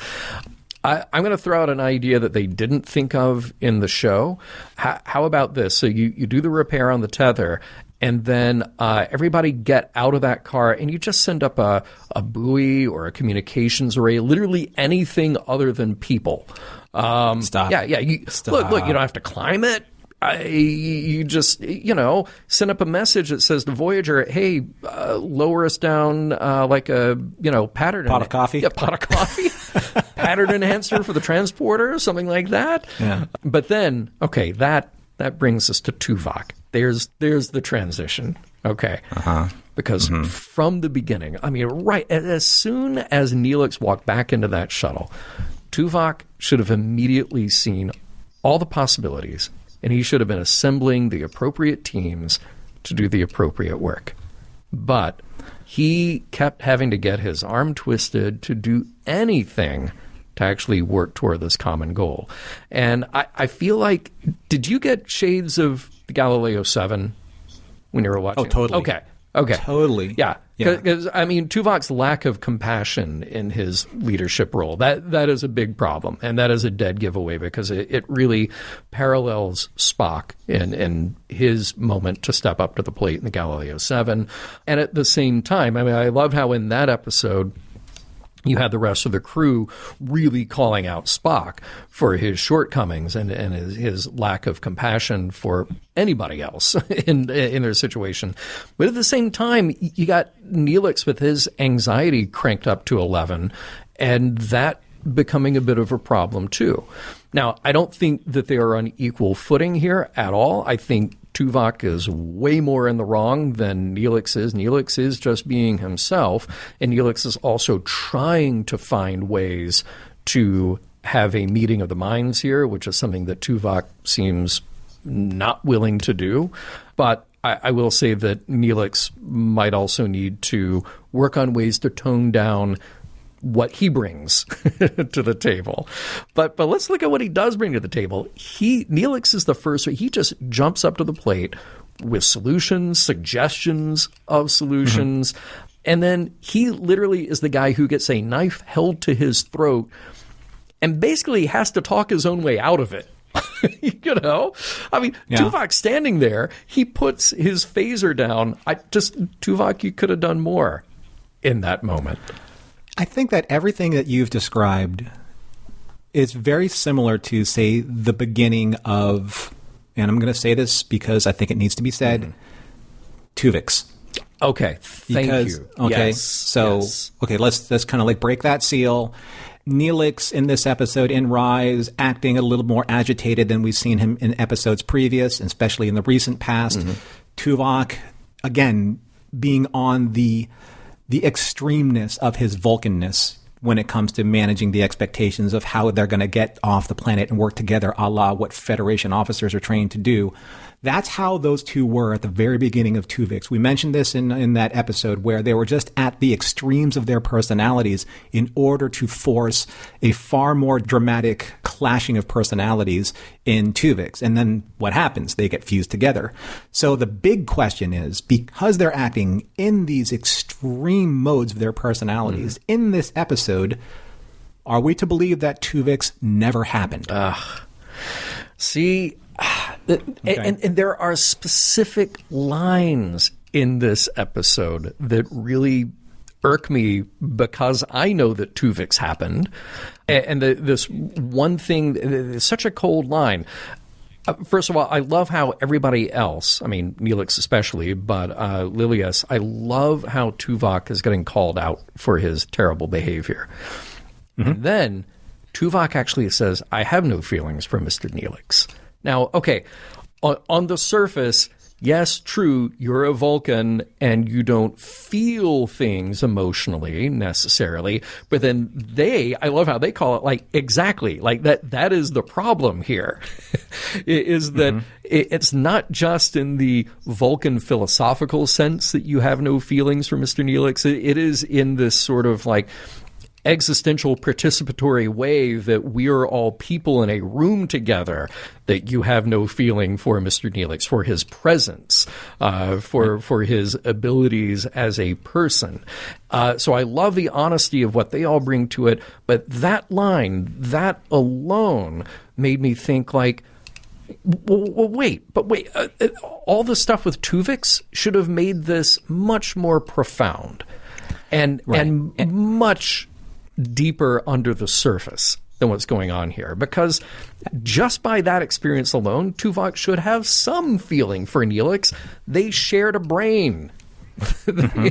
I'm going to throw out an idea that they didn't think of in the show. How about this? So you do the repair on the tether, and then everybody get out of that car, and you just send up a buoy or a communications array, literally anything other than people. Stop. Yeah. Look, you don't have to climb it. You just, send up a message that says to Voyager, hey, lower us down like a, pattern. Pot of coffee? Yeah, pot of coffee. Pattern enhancer for the transporter, something like that. Yeah. But then, okay, that brings us to Tuvok. There's the transition. Okay. Uh-huh. Because from the beginning, I mean, right, as soon as Neelix walked back into that shuttle, Tuvok should have immediately seen all the possibilities, and he should have been assembling the appropriate teams to do the appropriate work. But he kept having to get his arm twisted to do anything to actually work toward this common goal. And I feel like, did you get shades of the Galileo 7 when you were watching? Oh, totally. Okay. Totally. Yeah. Because, I mean, Tuvok's lack of compassion in his leadership role, that is a big problem. And that is a dead giveaway because it really parallels Spock in his moment to step up to the plate in the Galileo 7. And at the same time, I mean, I loved how in that episode, you had the rest of the crew really calling out Spock for his shortcomings and his lack of compassion for anybody else in their situation. But at the same time, you got Neelix with his anxiety cranked up to 11, and that becoming a bit of a problem too. Now, I don't think that they are on equal footing here at all. I think Tuvok is way more in the wrong than Neelix is. Neelix is just being himself, and Neelix is also trying to find ways to have a meeting of the minds here, which is something that Tuvok seems not willing to do. But I will say that Neelix might also need to work on ways to tone down what he brings to the table. But let's look at what he does bring to the table. Neelix is the first. He just jumps up to the plate with solutions, suggestions of solutions. And then he literally is the guy who gets a knife held to his throat and basically has to talk his own way out of it. I mean, Tuvok's standing there. He puts his phaser down. Tuvok, you could have done more in that moment. I think that everything that you've described is very similar to, say, the beginning of, and I'm going to say this because I think it needs to be said, Tuvix. Okay, thank you. Okay, yes, okay, let's kind of like break that seal. Neelix in this episode in Rise acting a little more agitated than we've seen him in episodes previous, especially in the recent past. Tuvok, again, being on the extremeness of his Vulcanness when it comes to managing the expectations of how they're going to get off the planet and work together, a la what Federation officers are trained to do. That's how those two were at the very beginning of Tuvix. We mentioned this in that episode where they were just at the extremes of their personalities in order to force a far more dramatic clashing of personalities in Tuvix. And then what happens? They get fused together. So the big question is, because they're acting in these extreme modes of their personalities in this episode, are we to believe that Tuvix never happened? See... And there are specific lines in this episode that really irk me because I know that Tuvix happened. And this one thing, it's such a cold line. First of all, I love how everybody else, I mean, Neelix especially, but Lilius, I love how Tuvok is getting called out for his terrible behavior. Mm-hmm. And then Tuvok actually says, I have no feelings for Mr. Neelix. Now, okay, on the surface, yes, true, you're a Vulcan and you don't feel things emotionally necessarily, but then I love how they call it like exactly, like that is the problem here, is that it's not just in the Vulcan philosophical sense that you have no feelings for Mr. Neelix, it is in this sort of like existential participatory way that we're all people in a room together, that you have no feeling for Mr. Neelix, for his presence, for his abilities as a person. So I love the honesty of what they all bring to it, but that line, that alone made me think like, wait, all the stuff with Tuvix should have made this much more profound and much deeper under the surface than what's going on here, because just by that experience alone, Tuvok should have some feeling for Neelix. They shared a brain,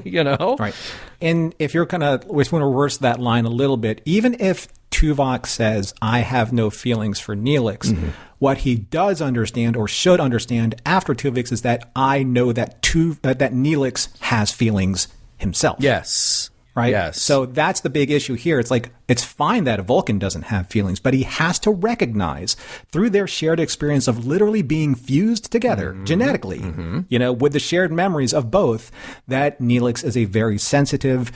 you know? Right. And if you're we want to reverse that line a little bit, even if Tuvok says, I have no feelings for Neelix, what he does understand or should understand after Tuvix is that I know that that Neelix has feelings himself. Yes. Right? Yes. So that's the big issue here. It's like, it's fine that a Vulcan doesn't have feelings, but he has to recognize through their shared experience of literally being fused together genetically, you know, with the shared memories of both, that Neelix is a very sensitive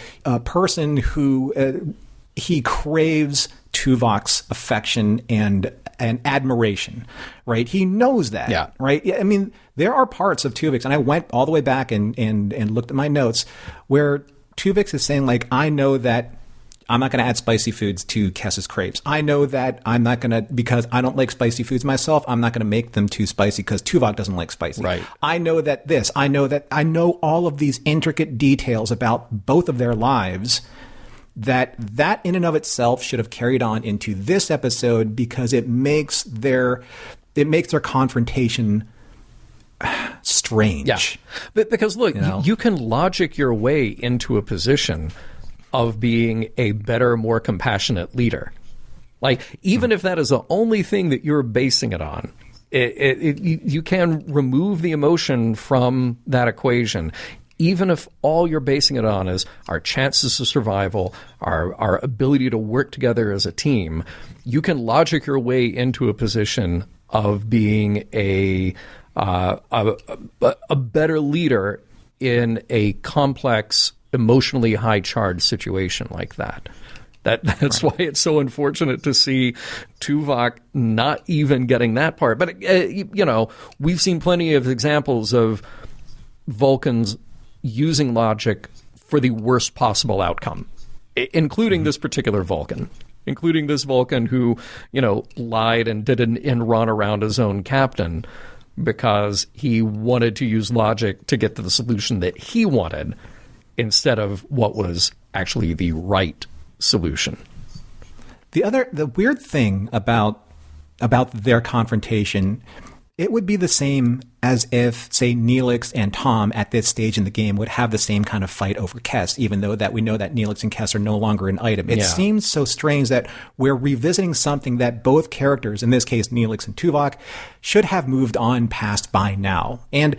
person who he craves Tuvok's affection and admiration, right? He knows that, yeah. Right? I mean, there are parts of Tuvix, and I went all the way back and looked at my notes, where Tuvix is saying, like, I know that I'm not going to add spicy foods to Kess's crepes. I know that I'm not going to, because I don't like spicy foods myself, I'm not going to make them too spicy because Tuvok doesn't like spicy. Right. I know that I know all of these intricate details about both of their lives, that in and of itself should have carried on into this episode, because it makes their confrontation strange. Yeah. But because look, you can logic your way into a position of being a better, more compassionate leader. Like, even if that is the only thing that you're basing it on, you can remove the emotion from that equation. Even if all you're basing it on is our chances of survival, our ability to work together as a team, you can logic your way into a position of being a better leader in a complex, emotionally high-charged situation like that. That's why it's so unfortunate to see Tuvok not even getting that part. But, you know, we've seen plenty of examples of Vulcans using logic for the worst possible outcome, including this particular Vulcan. Including this Vulcan who, you know, lied and did an in-run around his own captain because he wanted to use logic to get to the solution that he wanted instead of what was actually the right solution. The weird thing about their confrontation, it would be the same as if, say, Neelix and Tom at this stage in the game would have the same kind of fight over Kess, even though that we know that Neelix and Kess are no longer an item. It seems so strange that we're revisiting something that both characters, in this case Neelix and Tuvok, should have moved on past by now. And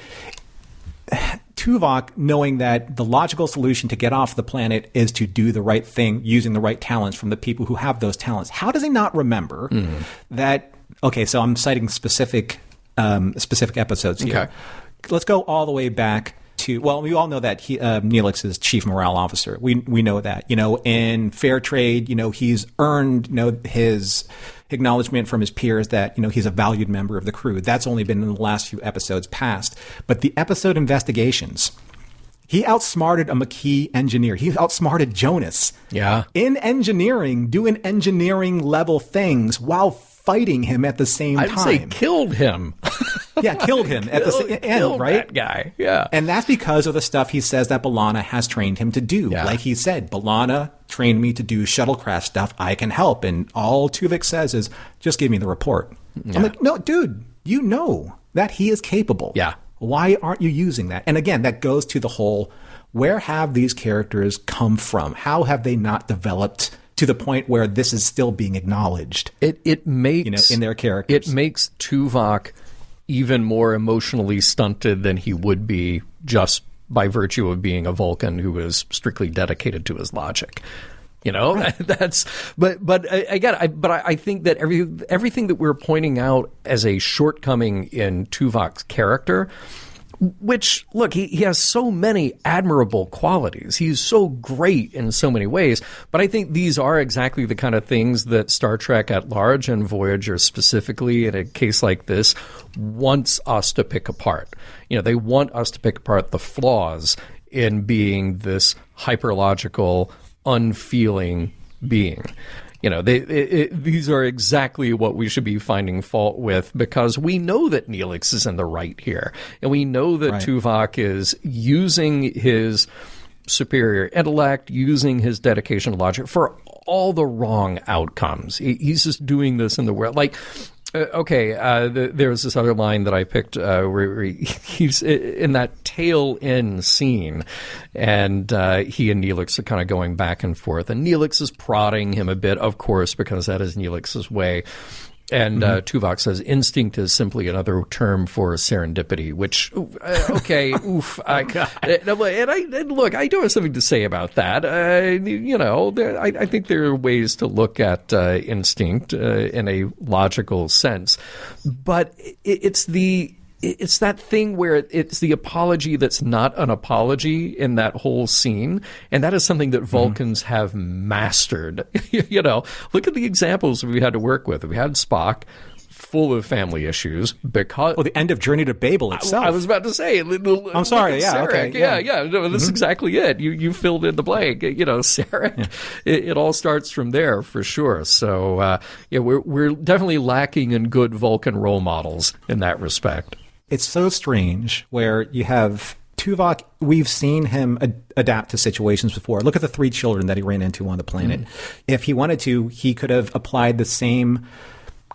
Tuvok, knowing that the logical solution to get off the planet is to do the right thing using the right talents from the people who have those talents, how does he not remember that? Okay, so I'm citing specific episodes here. Okay. Let's go all the way back to, well, we all know that Neelix is chief morale officer. We know that. You know, in fair trade, you know, he's earned, you know, his acknowledgement from his peers that, you know, he's a valued member of the crew. That's only been in the last few episodes past. But the episode Investigations, he outsmarted a McKee engineer. He outsmarted Jonas. Yeah. In engineering, doing engineering level things while fighting him at the same time. I'd say killed him. Yeah, killed him at the same end, right? That guy, yeah. And that's because of the stuff he says that B'Elanna has trained him to do. Yeah. Like he said, B'Elanna trained me to do shuttlecraft stuff. I can help. And all Tuvok says is, just give me the report. Yeah. I'm like, no, dude, You know that he is capable. Yeah. Why aren't you using that? And again, that goes to the whole, where have these characters come from? How have they not developed to the point where this is still being acknowledged? It makes, in their characters. It makes Tuvok even more emotionally stunted than he would be just by virtue of being a Vulcan who is strictly dedicated to his logic. Right. I think that everything that we're pointing out as a shortcoming in Tuvok's character, which, look, he has so many admirable qualities. He's so great in so many ways. But I think these are exactly the kind of things that Star Trek at large and Voyager specifically, in a case like this, wants us to pick apart. They want us to pick apart the flaws in being this hyperlogical, unfeeling being. These are exactly what we should be finding fault with, because we know that Neelix is in the right here. And we know that Tuvok is using his superior intellect, using his dedication to logic for all the wrong outcomes. He's just doing this in the world. There's this other line that I picked where he's in that tail end scene, and he and Neelix are kind of going back and forth, and Neelix is prodding him a bit, of course, because that is Neelix's way. And Tuvok says, instinct is simply another term for serendipity, which, okay, oof. I do have something to say about that. I think there are ways to look at instinct in a logical sense. But it's that thing where it's the apology that's not an apology in that whole scene. And that is something that Vulcans have mastered. Look at the examples we had to work with. We had Spock, full of family issues because... Well, the end of Journey to Babel itself. I was about to say... I'm sorry, yeah, Sarek. okay. Yeah. No, this is exactly it. You filled in the blank. Sarek, it all starts from there, for sure. So, we're definitely lacking in good Vulcan role models in that respect. It's so strange where you have Tuvok. We've seen him adapt to situations before. Look at the 3 children that he ran into on the planet. If he wanted to, he could have applied the same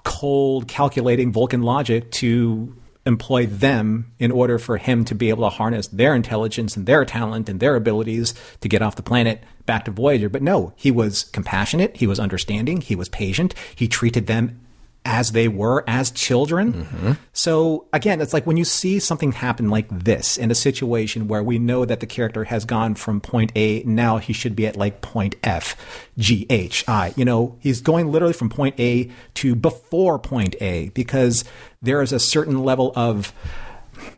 cold, calculating Vulcan logic to employ them in order for him to be able to harness their intelligence and their talent and their abilities to get off the planet back to Voyager. But no, he was compassionate. He was understanding. He was patient. He treated them as they were, as children. So again, it's like when you see something happen like this in a situation where we know that the character has gone from point A, now he should be at like point F, G, H, I. He's going literally from point A to before point A, because there is a certain level of,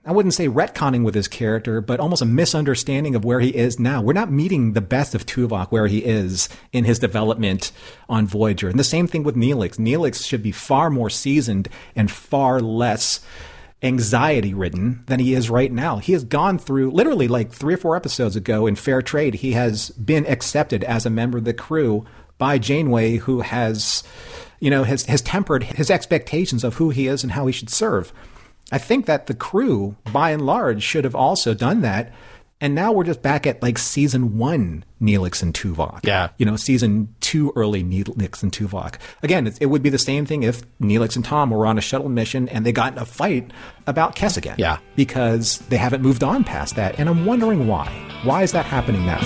I wouldn't say retconning with his character, but almost a misunderstanding of where he is now. We're not meeting the best of Tuvok where he is in his development on Voyager. And the same thing with Neelix. Neelix should be far more seasoned and far less anxiety-ridden than he is right now. He has gone through, literally like 3 or 4 episodes ago in Fair Trade, he has been accepted as a member of the crew by Janeway, who has tempered his expectations of who he is and how he should serve. I think that the crew, by and large, should have also done that. And now we're just back at like season 1 Neelix and Tuvok. Yeah. Season 2 early Neelix and Tuvok. Again, it would be the same thing if Neelix and Tom were on a shuttle mission and they got in a fight about Kess again. Yeah. Because they haven't moved on past that. And I'm wondering why. Why is that happening now?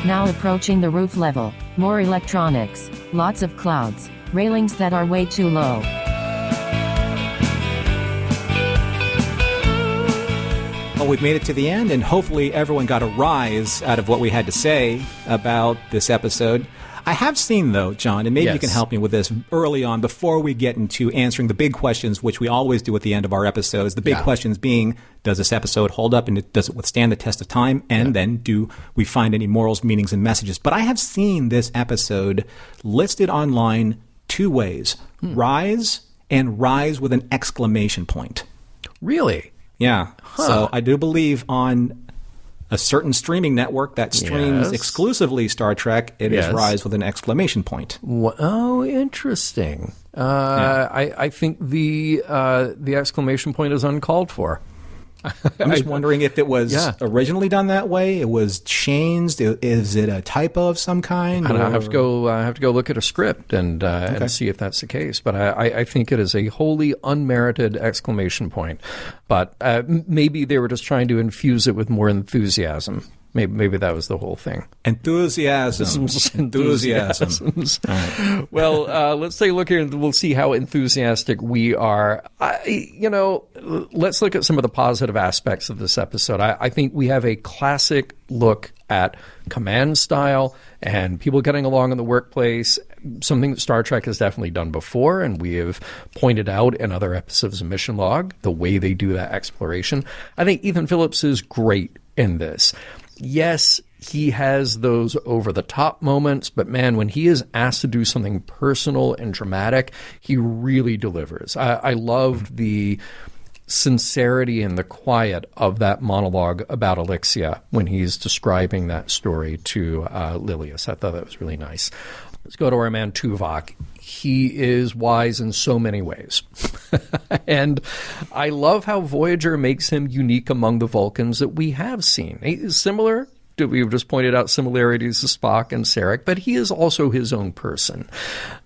Now approaching the roof level. More electronics. Lots of clouds. Railings that are way too low. Well, we've made it to the end, and hopefully everyone got a rise out of what we had to say about this episode. I have seen, though, John, and maybe you can help me with this early on before we get into answering the big questions, which we always do at the end of our episodes. The big questions being, does this episode hold up and does it withstand the test of time? And then do we find any morals, meanings, and messages? But I have seen this episode listed online 2 ways. Rise and rise with an exclamation point. Really? Yeah. So I do believe on a certain streaming network that streams exclusively Star Trek, it is rise with an exclamation point. Oh, interesting. I think the exclamation point is uncalled for. I'm just wondering if it was originally done that way. It was changed. Is it a typo of some kind? I have to go look at a script and see if that's the case. But I think it is a wholly unmerited exclamation point. But maybe they were just trying to infuse it with more enthusiasm. Maybe that was the whole thing. Enthusiasm. Right. Well, let's take a look here and we'll see how enthusiastic we are. Let's look at some of the positive aspects of this episode. I think we have a classic look at command style and people getting along in the workplace, something that Star Trek has definitely done before, and we have pointed out in other episodes of Mission Log, the way they do that exploration. I think Ethan Phillips is great in this. Yes, he has those over-the-top moments, but man, when he is asked to do something personal and dramatic, he really delivers. I loved the sincerity and the quiet of that monologue about Alexia when he's describing that story to Lilius. I thought that was really nice. Let's go to our man Tuvok. He is wise in so many ways. And I love how Voyager makes him unique among the Vulcans that we have seen. He is similar. We've just pointed out similarities to Spock and Sarek, but he is also his own person.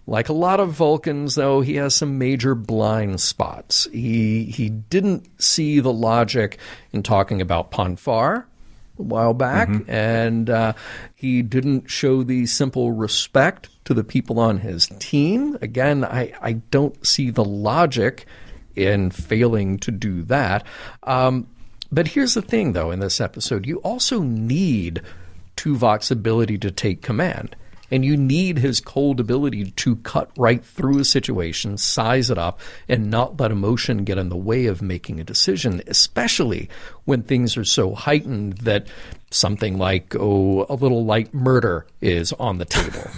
Like a lot of Vulcans, though, he has some major blind spots. He didn't see the logic in talking about Ponfar a while back, and he didn't show the simple respect to the people on his team. Again, I don't see the logic in failing to do that. But here's the thing, though, in this episode, you also need Tuvok's ability to take command. And you need his cold ability to cut right through a situation, size it up, and not let emotion get in the way of making a decision, especially when things are so heightened that something like, a little light murder is on the table.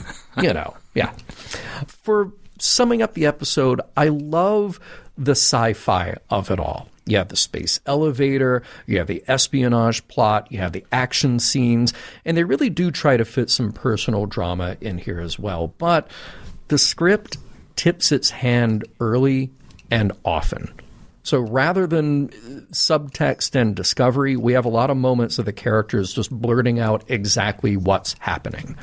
For summing up the episode, I love the sci-fi of it all. You have the space elevator, you have the espionage plot, you have the action scenes, and they really do try to fit some personal drama in here as well. But the script tips its hand early and often. So rather than subtext and discovery, we have a lot of moments of the characters just blurting out exactly what's happening.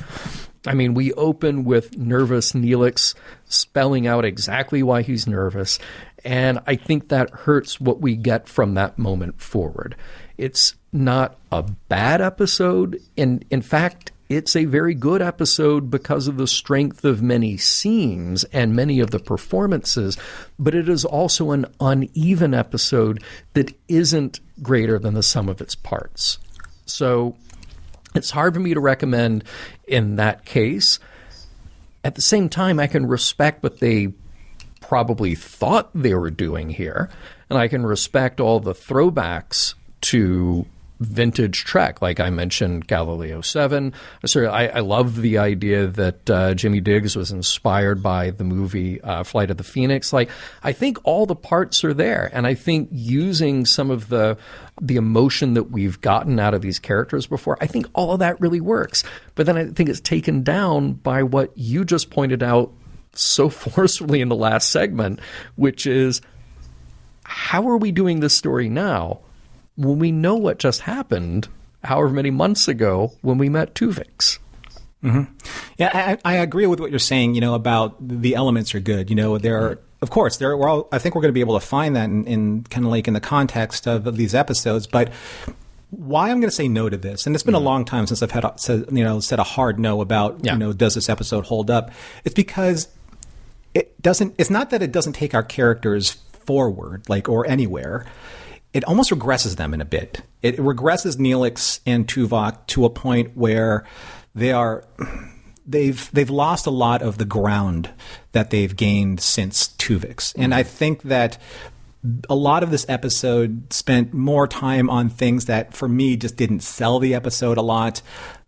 I mean, we open with nervous Neelix spelling out exactly why he's nervous, and I think that hurts what we get from that moment forward. It's not a bad episode. In fact, it's a very good episode because of the strength of many scenes and many of the performances, but it is also an uneven episode that isn't greater than the sum of its parts. So it's hard for me to recommend in that case. At the same time, I can respect what they probably thought they were doing here, and I can respect all the throwbacks to vintage Trek, like I mentioned Galileo 7. I love the idea that Jimmy Diggs was inspired by the movie Flight of the Phoenix. I think all the parts are there, and I think using some of the emotion that we've gotten out of these characters before, I think all of that really works. But then I think it's taken down by what you just pointed out so forcefully in the last segment, which is, how are we doing this story now when we know what just happened however many months ago when we met Tuvix? Mm-hmm. Yeah, I agree with what you're saying, about the elements are good. There are, of course, I think we're going to be able to find that in kind of like in the context of these episodes. But why I'm going to say no to this, and it's been a long time since I've said a hard no about, does this episode hold up? It's because it's not that it doesn't take our characters forward, or anywhere. It almost regresses them in a bit. It regresses Neelix and Tuvok to a point where they've lost a lot of the ground that they've gained since Tuvix. And I think that a lot of this episode spent more time on things that, for me, just didn't sell the episode a lot,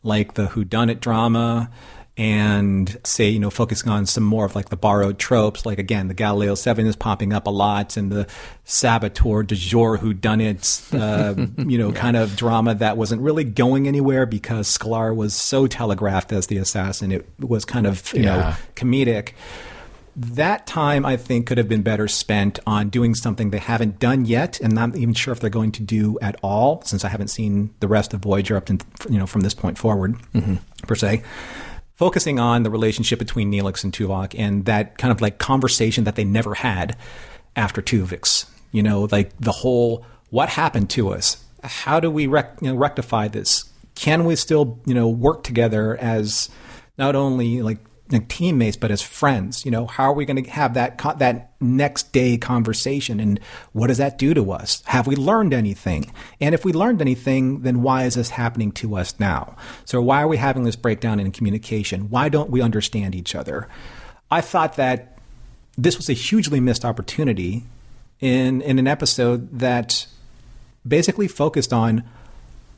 like the whodunit drama, and focusing on some more of the borrowed tropes. Like, again, the Galileo 7 is popping up a lot, and the saboteur du jour whodunits, kind of drama that wasn't really going anywhere because Sklar was so telegraphed as the assassin. It was kind of, comedic. that time, I think, could have been better spent on doing something they haven't done yet, and I'm not even sure if they're going to do at all, since I haven't seen the rest of Voyager up to, from this point forward, per se. Focusing on the relationship between Neelix and Tuvok and that kind of like conversation that they never had after Tuvix. Like the whole, what happened to us? How do we rectify this? Can we still, work together as not only like teammates, but as friends? How are we going to have that next day conversation? And what does that do to us? Have we learned anything? And if we learned anything, then why is this happening to us now? So why are we having this breakdown in communication? Why don't we understand each other? I thought that this was a hugely missed opportunity in an episode that basically focused on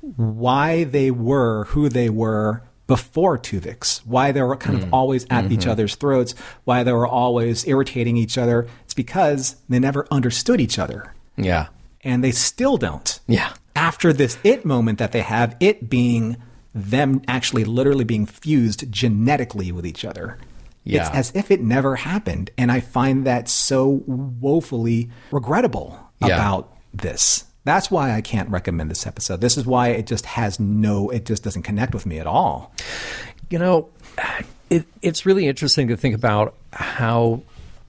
why they were who they were before Tuvix, why they were kind of always at each other's throats, why they were always irritating each other. It's because they never understood each other. Yeah. And they still don't. Yeah. After this it moment that they have, it being them actually literally being fused genetically with each other. Yeah. It's as if it never happened. And I find that so woefully regrettable about this. That's why I can't recommend this episode. This is why it just doesn't connect with me at all. It's really interesting to think about how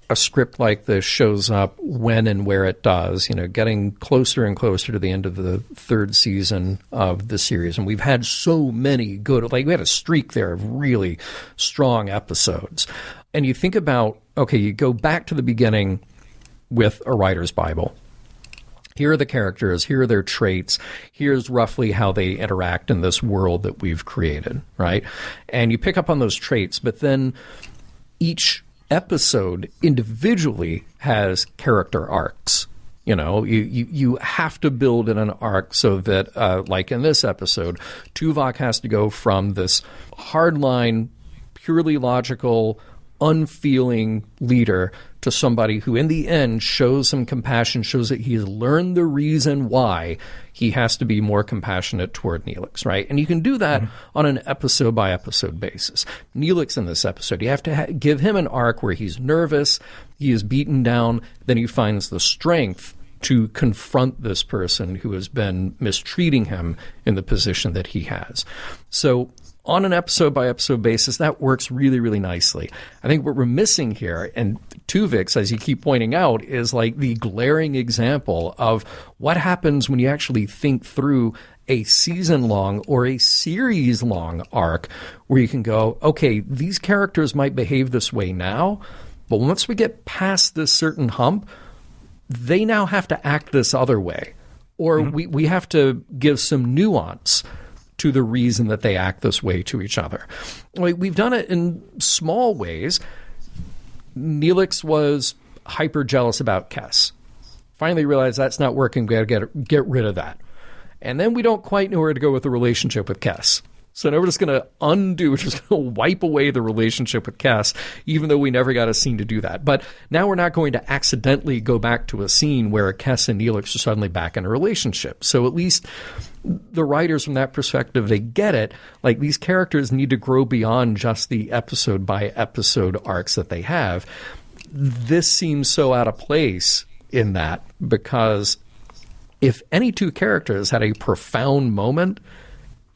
a script like this shows up when and where it does, getting closer and closer to the end of the third season of the series. And we've had so many good, we had a streak there of really strong episodes. And you think about, you go back to the beginning with a writer's Bible. Here are the characters, here are their traits, here's roughly how they interact in this world that we've created, right? And you pick up on those traits, but then each episode individually has character arcs. You have to build in an arc so that, like in this episode, Tuvok has to go from this hardline, purely logical, unfeeling leader to somebody who in the end shows some compassion, shows that he's learned the reason why he has to be more compassionate toward Neelix, right? And you can do that on an episode by episode basis. Neelix in this episode, you have to give him an arc where he's nervous, he is beaten down, then he finds the strength to confront this person who has been mistreating him in the position that he has. So on an episode-by-episode basis, that works really, really nicely. I think what we're missing here, and Tuvix, as you keep pointing out, is like the glaring example of what happens when you actually think through a season-long or a series-long arc where you can go, okay, these characters might behave this way now, but once we get past this certain hump, they now have to act this other way. Or we have to give some nuance to the reason that they act this way to each other. We've done it in small ways. Neelix was hyper jealous about Kes. Finally realized that's not working. We got to get rid of that. And then we don't quite know where to go with the relationship with Kes. So now we're just going to we're just going to wipe away the relationship with Kes, even though we never got a scene to do that. But now we're not going to accidentally go back to a scene where Kes and Neelix are suddenly back in a relationship. So at least the writers from that perspective, they get it. Like, these characters need to grow beyond just the episode by episode arcs that they have. This seems so out of place in that, because if any two characters had a profound moment,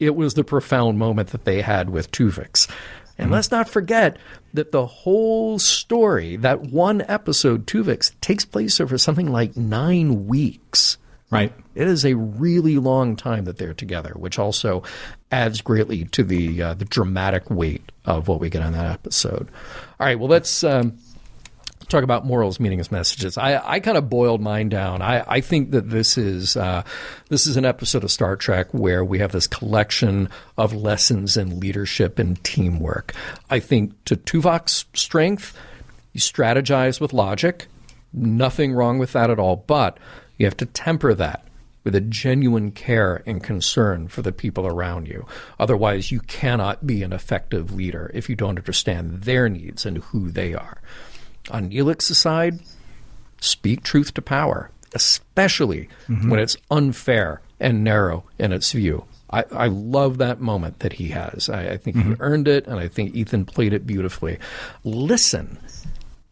it was the profound moment that they had with Tuvix. And let's not forget that the whole story, that one episode, Tuvix, takes place over something like 9 weeks. Right. It is a really long time that they're together, which also adds greatly to the dramatic weight of what we get on that episode. All right, well, let's talk about morals, meanings, messages. I kind of boiled mine down. I think that this is an episode of Star Trek where we have this collection of lessons in leadership and teamwork. I think to Tuvok's strength, you strategize with logic. Nothing wrong with that at all, but you have to temper that with a genuine care and concern for the people around you. Otherwise, you cannot be an effective leader if you don't understand their needs and who they are. On Neelix's side, speak truth to power, especially when it's unfair and narrow in its view. I love that moment that he has. I think he earned it, and I think Ethan played it beautifully. Listen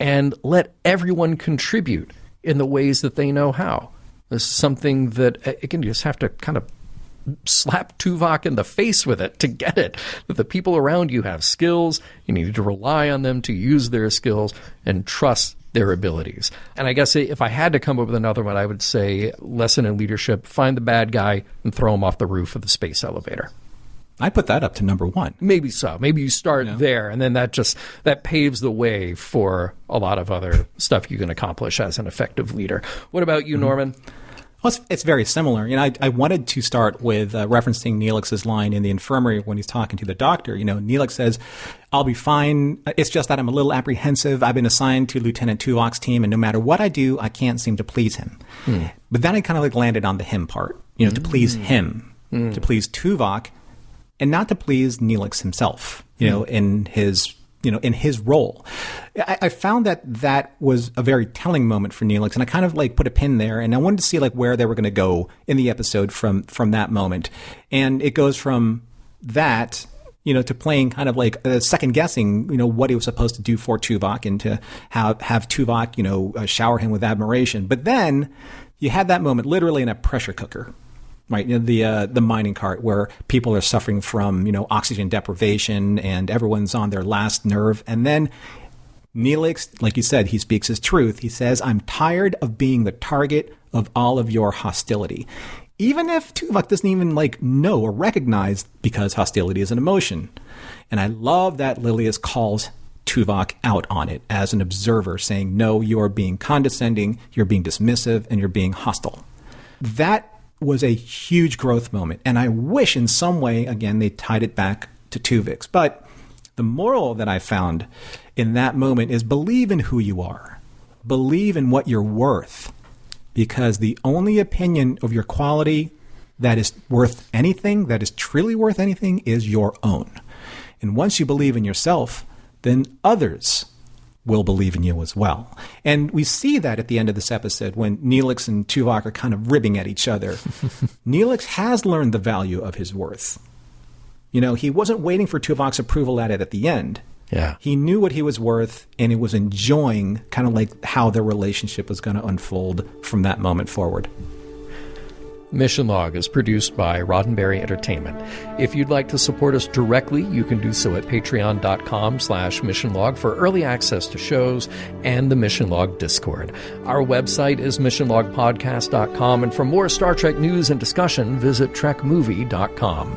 and let everyone contribute in the ways that they know how. This is something that, again, you just have to kind of slap Tuvok in the face with it to get it, that the people around you have skills. You need to rely on them to use their skills and trust their abilities. And I guess if I had to come up with another one, I would say lesson in leadership: find the bad guy and throw him off the roof of the space elevator. I put that up to number one. Maybe so. Maybe you start there, and then that paves the way for a lot of other stuff you can accomplish as an effective leader. What about you, Norman? Well, it's very similar. I wanted to start with referencing Neelix's line in the infirmary when he's talking to the doctor. Neelix says, "I'll be fine. It's just that I'm a little apprehensive. I've been assigned to Lieutenant Tuvok's team, and no matter what I do, I can't seem to please him." But then I kind of landed on the him part, to please him, to please Tuvok, and not to please Neelix himself, in his role. I found that was a very telling moment for Neelix, and I kind of put a pin there, and I wanted to see where they were going to go in the episode from that moment. And it goes from that, to playing kind of second guessing, what he was supposed to do for Tuvok, and to have Tuvok, shower him with admiration. But then you had that moment literally in a pressure cooker. Right, the mining cart, where people are suffering from oxygen deprivation and everyone's on their last nerve, and then Neelix, like you said, he speaks his truth. He says, "I'm tired of being the target of all of your hostility," even if Tuvok doesn't even know or recognize, because hostility is an emotion. And I love that Lilius calls Tuvok out on it as an observer, saying, "No, you are being condescending, you're being dismissive, and you're being hostile." That was a huge growth moment. And I wish in some way, again, they tied it back to Tuvix. But the moral that I found in that moment is believe in who you are. Believe in what you're worth. Because the only opinion of your quality that is worth anything, that is truly worth anything, is your own. And once you believe in yourself, then others will believe in you as well. And we see that at the end of this episode when Neelix and Tuvok are kind of ribbing at each other. Neelix has learned the value of his worth. He wasn't waiting for Tuvok's approval at the end. Yeah. He knew what he was worth, and he was enjoying kind of how their relationship was going to unfold from that moment forward. Mission Log is produced by Roddenberry Entertainment. If you'd like to support us directly, you can do so at patreon.com/missionlog for early access to shows and the Mission Log Discord. Our website is missionlogpodcast.com, and for more Star Trek news and discussion, visit trekmovie.com.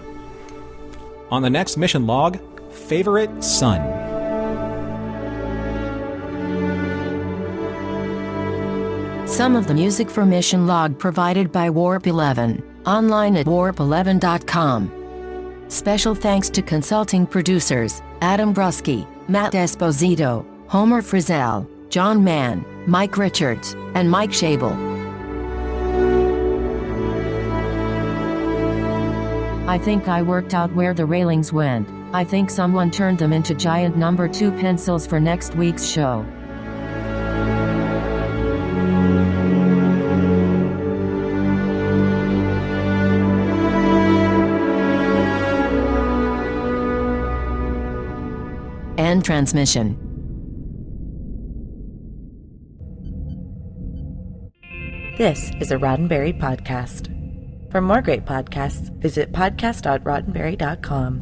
On the next Mission Log, favorite son. Some of the music for Mission Log provided by Warp 11, online at warp11.com. Special thanks to consulting producers Adam Brusky, Matt Esposito, Homer Frizzell, John Mann, Mike Richards, and Mike Schabel. I think I worked out where the railings went. I think someone turned them into giant number 2 pencils for next week's show. End transmission. This is a Roddenberry podcast. For more great podcasts, visit podcast.roddenberry.com.